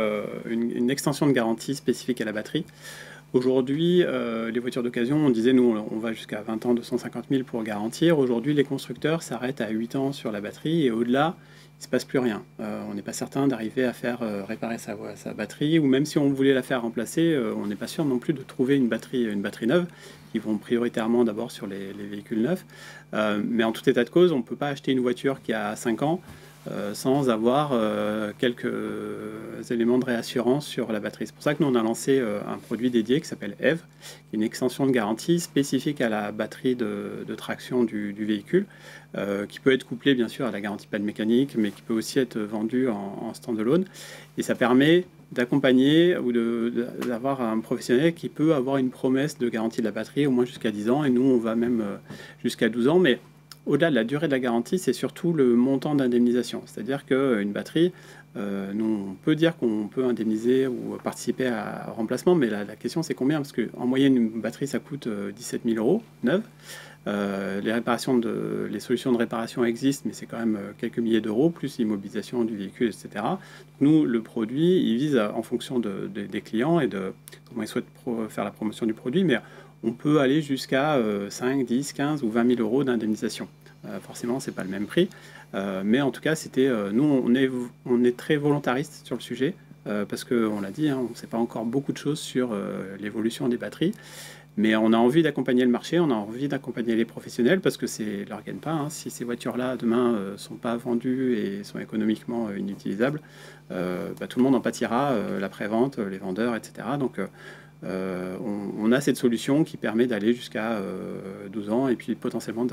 une extension de garantie spécifique à la batterie. Aujourd'hui, les voitures d'occasion, on disait, nous, on va jusqu'à 20 ans, 250 000 pour garantir. Aujourd'hui, les constructeurs s'arrêtent à 8 ans sur la batterie, et au-delà, il ne se passe plus rien. On n'est pas certain d'arriver à faire réparer sa batterie, ou même si on voulait la faire remplacer, on n'est pas sûr non plus de trouver une batterie neuve, qui vont prioritairement d'abord sur les véhicules neufs. Mais en tout état de cause, on ne peut pas acheter une voiture qui a 5 ans sans avoir quelques éléments de réassurance sur la batterie. C'est pour ça que nous, on a lancé un produit dédié qui s'appelle EVE, qui est une extension de garantie spécifique à la batterie de traction du véhicule, qui peut être couplée bien sûr à la garantie panne mécanique, mais qui peut aussi être vendue en stand-alone. Et ça permet d'accompagner ou d'avoir un professionnel qui peut avoir une promesse de garantie de la batterie au moins jusqu'à 10 ans, et nous on va même jusqu'à 12 ans, mais au-delà de la durée de la garantie, c'est surtout le montant d'indemnisation. C'est-à-dire qu'une batterie, nous on peut dire qu'on peut indemniser ou participer à remplacement, mais la question c'est combien ? Parce qu'en moyenne une batterie ça coûte 17 000 € neuve. Les solutions de réparation existent, mais c'est quand même quelques milliers d'euros, plus l'immobilisation du véhicule, etc. Donc nous, le produit, il vise en fonction des clients et de comment ils souhaitent faire la promotion du produit, mais on peut aller jusqu'à 5, 10, 15 ou 20 000 € d'indemnisation. forcément, c'est pas le même prix. Mais en tout cas, nous, on est très volontariste sur le sujet, parce qu'on l'a dit, on ne sait pas encore beaucoup de choses sur l'évolution des batteries. Mais on a envie d'accompagner le marché, on a envie d'accompagner les professionnels, parce que c'est leur gagne-pain. Si ces voitures-là, demain, ne sont pas vendues et sont économiquement inutilisables, tout le monde en pâtira, l'après-vente, les vendeurs, etc. Donc, on a cette solution qui permet d'aller jusqu'à 12 ans et puis potentiellement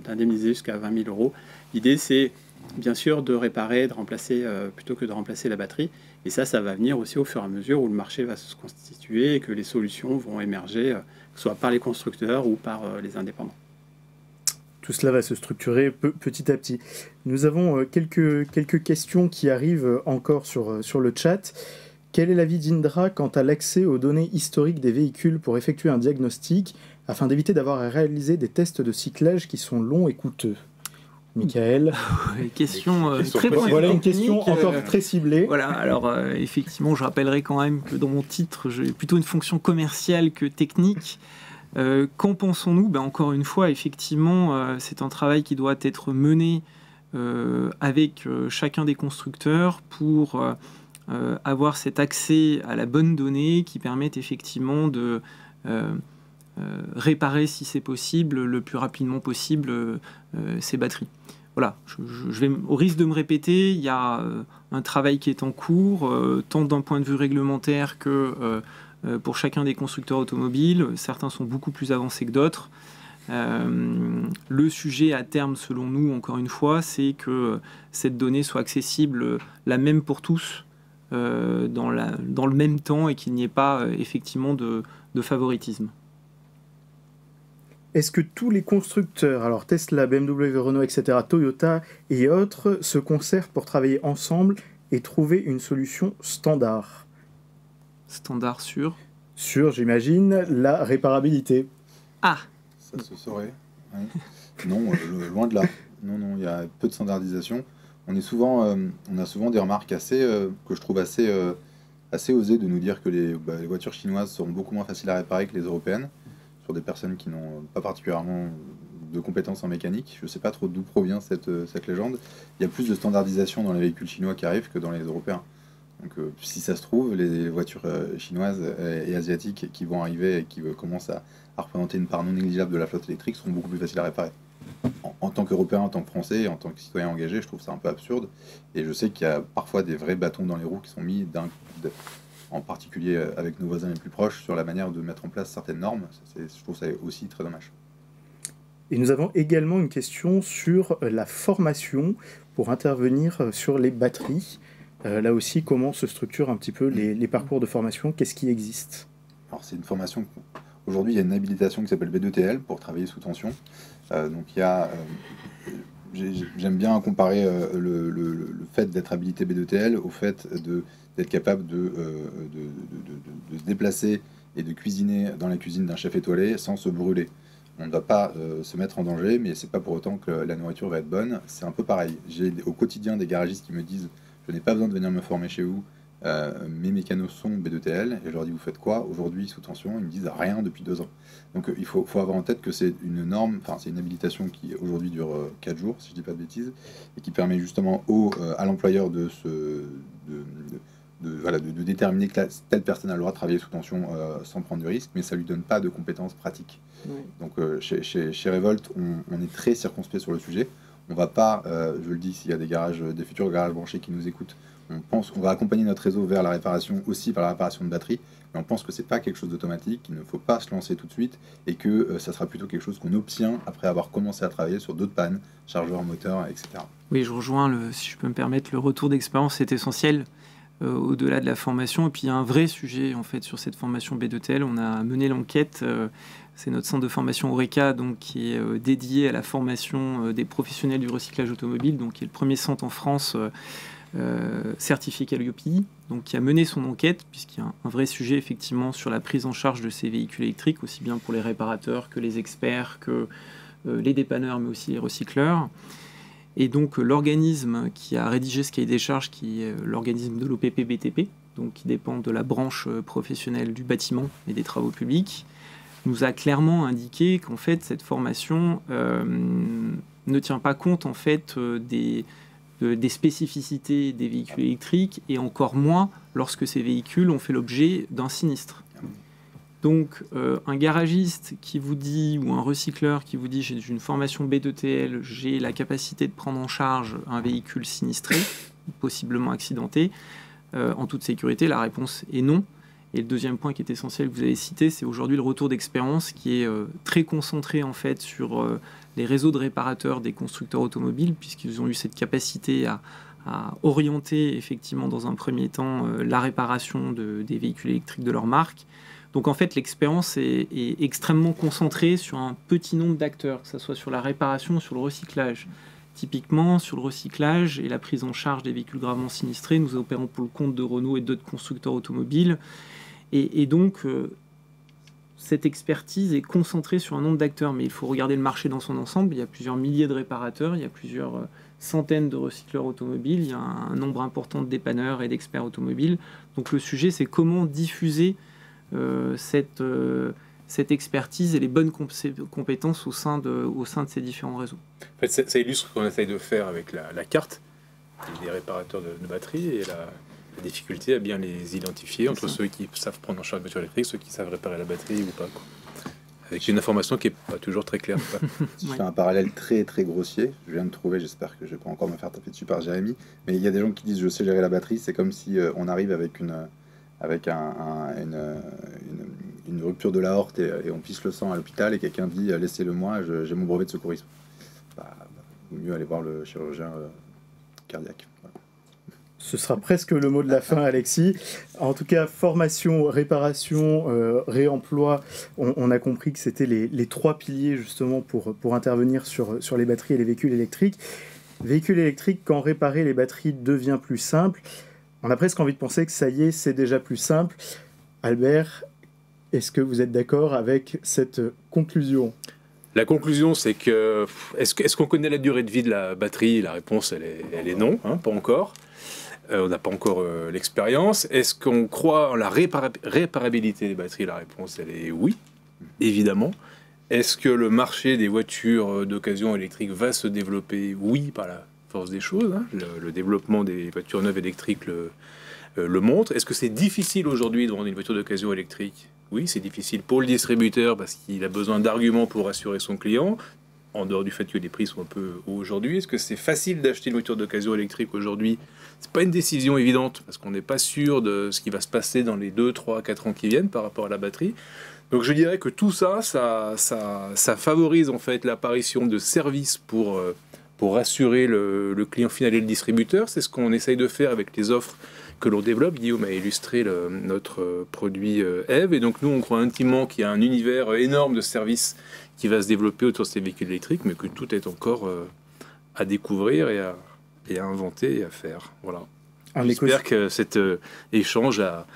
d'indemniser jusqu'à 20 000 euros. L'idée, c'est bien sûr de réparer, de remplacer, plutôt que de remplacer la batterie. Et ça va venir aussi au fur et à mesure où le marché va se constituer et que les solutions vont émerger, que ce soit par les constructeurs ou par les indépendants. Tout cela va se structurer petit à petit. Nous avons quelques questions qui arrivent encore sur le chat. Quel est l'avis d'Indra quant à l'accès aux données historiques des véhicules pour effectuer un diagnostic afin d'éviter d'avoir à réaliser des tests de cyclage qui sont longs et coûteux? Michael. Question très voilà une question encore très ciblée. Voilà, alors effectivement, je rappellerai quand même que dans mon titre, j'ai plutôt une fonction commerciale que technique. Qu'en pensons-nous? Encore une fois, effectivement, c'est un travail qui doit être mené avec chacun des constructeurs pour avoir cet accès à la bonne donnée qui permette effectivement de réparer, si c'est possible, le plus rapidement possible ces batteries. Voilà, je vais, au risque de me répéter, il y a un travail qui est en cours, tant d'un point de vue réglementaire que pour chacun des constructeurs automobiles. Certains sont beaucoup plus avancés que d'autres. Le sujet à terme, selon nous, encore une fois, c'est que cette donnée soit accessible la même pour tous, dans le même temps, et qu'il n'y ait pas effectivement de favoritisme. Est-ce que tous les constructeurs, alors Tesla, BMW, Renault, etc., Toyota et autres, se concertent pour travailler ensemble et trouver une solution standard? Standard sur, j'imagine, la réparabilité. Ah, ça se saurait. Ouais. Non, loin de là. Non, il y a peu de standardisation. On a souvent des remarques que je trouve assez osées de nous dire que les voitures chinoises seront beaucoup moins faciles à réparer que les européennes, sur des personnes qui n'ont pas particulièrement de compétences en mécanique. Je ne sais pas trop d'où provient cette légende. Il y a plus de standardisation dans les véhicules chinois qui arrivent que dans les européens. Donc si ça se trouve, les voitures chinoises et asiatiques qui vont arriver et qui commencent à représenter une part non négligeable de la flotte électrique seront beaucoup plus faciles à réparer. En tant qu'Européen, en tant que Français, en tant que citoyen engagé, je trouve ça un peu absurde. Et je sais qu'il y a parfois des vrais bâtons dans les roues qui sont mis en particulier avec nos voisins les plus proches, sur la manière de mettre en place certaines normes. Je trouve ça aussi très dommage. Et nous avons également une question sur la formation pour intervenir sur les batteries. Là aussi, comment se structurent un petit peu les parcours de formation? Qu'est-ce qui existe? Alors c'est une formation... Aujourd'hui, il y a une habilitation qui s'appelle B2TL pour travailler sous tension. Donc il y a... J'aime bien comparer le fait d'être habilité B2TL au fait d'être capable de se déplacer et de cuisiner dans la cuisine d'un chef étoilé sans se brûler. On ne doit pas se mettre en danger, mais c'est pas pour autant que la nourriture va être bonne. C'est un peu pareil. J'ai au quotidien des garagistes qui me disent « Je n'ai pas besoin de venir me former chez vous, mes mécanos sont B2TL ». Et je leur dis « Vous faites quoi aujourd'hui sous tension ?» Ils me disent « Rien depuis 2 ans ». Donc il faut avoir en tête que c'est une norme, enfin c'est une habilitation qui aujourd'hui dure 4 jours, si je dis pas de bêtises, et qui permet justement à l'employeur de déterminer que telle personne a le droit de travailler sous tension sans prendre de risque, mais ça lui donne pas de compétences pratiques. Oui. Donc chez Revolt, on est très circonspect sur le sujet. On va pas, je le dis, s'il y a des futurs garages branchés qui nous écoutent, on va accompagner notre réseau vers la réparation, aussi par la réparation de batteries, mais on pense que c'est pas quelque chose d'automatique, qu'il ne faut pas se lancer tout de suite, et que ça sera plutôt quelque chose qu'on obtient après avoir commencé à travailler sur d'autres pannes, chargeurs, moteurs, etc. Oui, je rejoins, si je peux me permettre, le retour d'expérience est essentiel. Au-delà de la formation, et puis il y a un vrai sujet en fait sur cette formation B2TL. On a mené l'enquête, c'est notre centre de formation Oreca, donc qui est dédié à la formation des professionnels du recyclage automobile, donc qui est le premier centre en France certifié Calliope, donc qui a mené son enquête, puisqu'il y a un vrai sujet effectivement sur la prise en charge de ces véhicules électriques, aussi bien pour les réparateurs que les experts, que les dépanneurs, mais aussi les recycleurs. Et donc l'organisme qui a rédigé ce cahier des charges, qui est l'organisme de l'OPP-BTP, donc qui dépend de la branche professionnelle du bâtiment et des travaux publics, nous a clairement indiqué qu'en fait cette formation ne tient pas compte en fait des spécificités des véhicules électriques et encore moins lorsque ces véhicules ont fait l'objet d'un sinistre. Donc un garagiste qui vous dit, ou un recycleur qui vous dit j'ai une formation B2TL, j'ai la capacité de prendre en charge un véhicule sinistré, possiblement accidenté, en toute sécurité, la réponse est non. Et le deuxième point qui est essentiel que vous avez cité, c'est aujourd'hui le retour d'expérience qui est très concentré en fait sur les réseaux de réparateurs des constructeurs automobiles, puisqu'ils ont eu cette capacité à orienter effectivement dans un premier temps la réparation des véhicules électriques de leur marque. Donc en fait, l'expérience est extrêmement concentrée sur un petit nombre d'acteurs, que ce soit sur la réparation ou sur le recyclage. Typiquement, sur le recyclage et la prise en charge des véhicules gravement sinistrés, nous opérons pour le compte de Renault et d'autres constructeurs automobiles. Et donc, cette expertise est concentrée sur un nombre d'acteurs. Mais il faut regarder le marché dans son ensemble. Il y a plusieurs milliers de réparateurs, il y a plusieurs centaines de recycleurs automobiles, il y a un nombre important de dépanneurs et d'experts automobiles. Donc le sujet, c'est comment diffuser cette expertise et les bonnes compétences au sein de ces différents réseaux. En fait, ça illustre ce qu'on essaye de faire avec la carte des réparateurs de batteries et la difficulté à bien les identifier entre ceux qui savent prendre en charge la voiture électrique, ceux qui savent réparer la batterie ou pas, quoi. Avec une information qui n'est pas toujours très claire. Si je fais un parallèle très très grossier, je viens de trouver, j'espère que je ne vais pas encore me faire taper dessus par Jérémy, mais il y a des gens qui disent je sais gérer la batterie, c'est comme si on arrive avec une rupture de l'aorte et on pisse le sang à l'hôpital et quelqu'un dit laissez-le moi, j'ai mon brevet de secourisme. Vaut mieux aller voir le chirurgien cardiaque. Voilà. Ce sera presque le mot de la fin, Alexis. En tout cas, formation, réparation, réemploi, on a compris que c'était les trois piliers justement pour intervenir sur les batteries et les véhicules électriques. Véhicules électriques, quand réparer les batteries devient plus simple, on a presque envie de penser que ça y est, c'est déjà plus simple. Albert, est-ce que vous êtes d'accord avec cette conclusion ? La conclusion, c'est que est-ce qu'on connaît la durée de vie de la batterie ? La réponse, elle est non, hein, pas encore. On n'a pas encore l'expérience. Est-ce qu'on croit en la réparabilité des batteries ? La réponse, elle est oui, évidemment. Est-ce que le marché des voitures d'occasion électriques va se développer ? Oui, par la force des choses. Hein. Le développement des voitures neuves électriques le montre. Est-ce que c'est difficile aujourd'hui de vendre une voiture d'occasion électrique ? Oui, c'est difficile pour le distributeur parce qu'il a besoin d'arguments pour rassurer son client, en dehors du fait que les prix sont un peu hauts aujourd'hui. Est-ce que c'est facile d'acheter une voiture d'occasion électrique aujourd'hui ? C'est pas une décision évidente parce qu'on n'est pas sûr de ce qui va se passer dans les 2, 3, 4 ans qui viennent par rapport à la batterie. Donc je dirais que tout ça favorise en fait l'apparition de services pour rassurer le client final et le distributeur. C'est ce qu'on essaye de faire avec les offres que l'on développe. Guillaume a illustré notre produit Eve, et donc nous on croit intimement qu'il y a un univers énorme de services qui va se développer autour de ces véhicules électriques, mais que tout est encore à découvrir et à inventer et à faire. Voilà. J'espère que cet échange a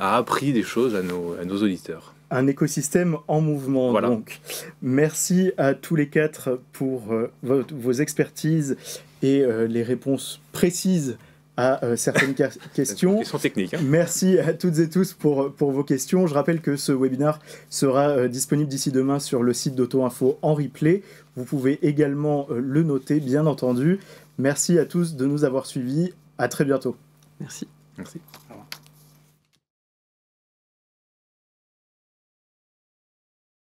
appris des choses à nos auditeurs. Un écosystème en mouvement, voilà. Donc. Merci à tous les quatre pour vos expertises et les réponses précises à certaines questions. Questions techniques. Hein. Merci à toutes et tous pour vos questions. Je rappelle que ce webinaire sera disponible d'ici demain sur le site d'AutoInfo en replay. Vous pouvez également le noter, bien entendu. Merci à tous de nous avoir suivis. À très bientôt. Merci. Merci.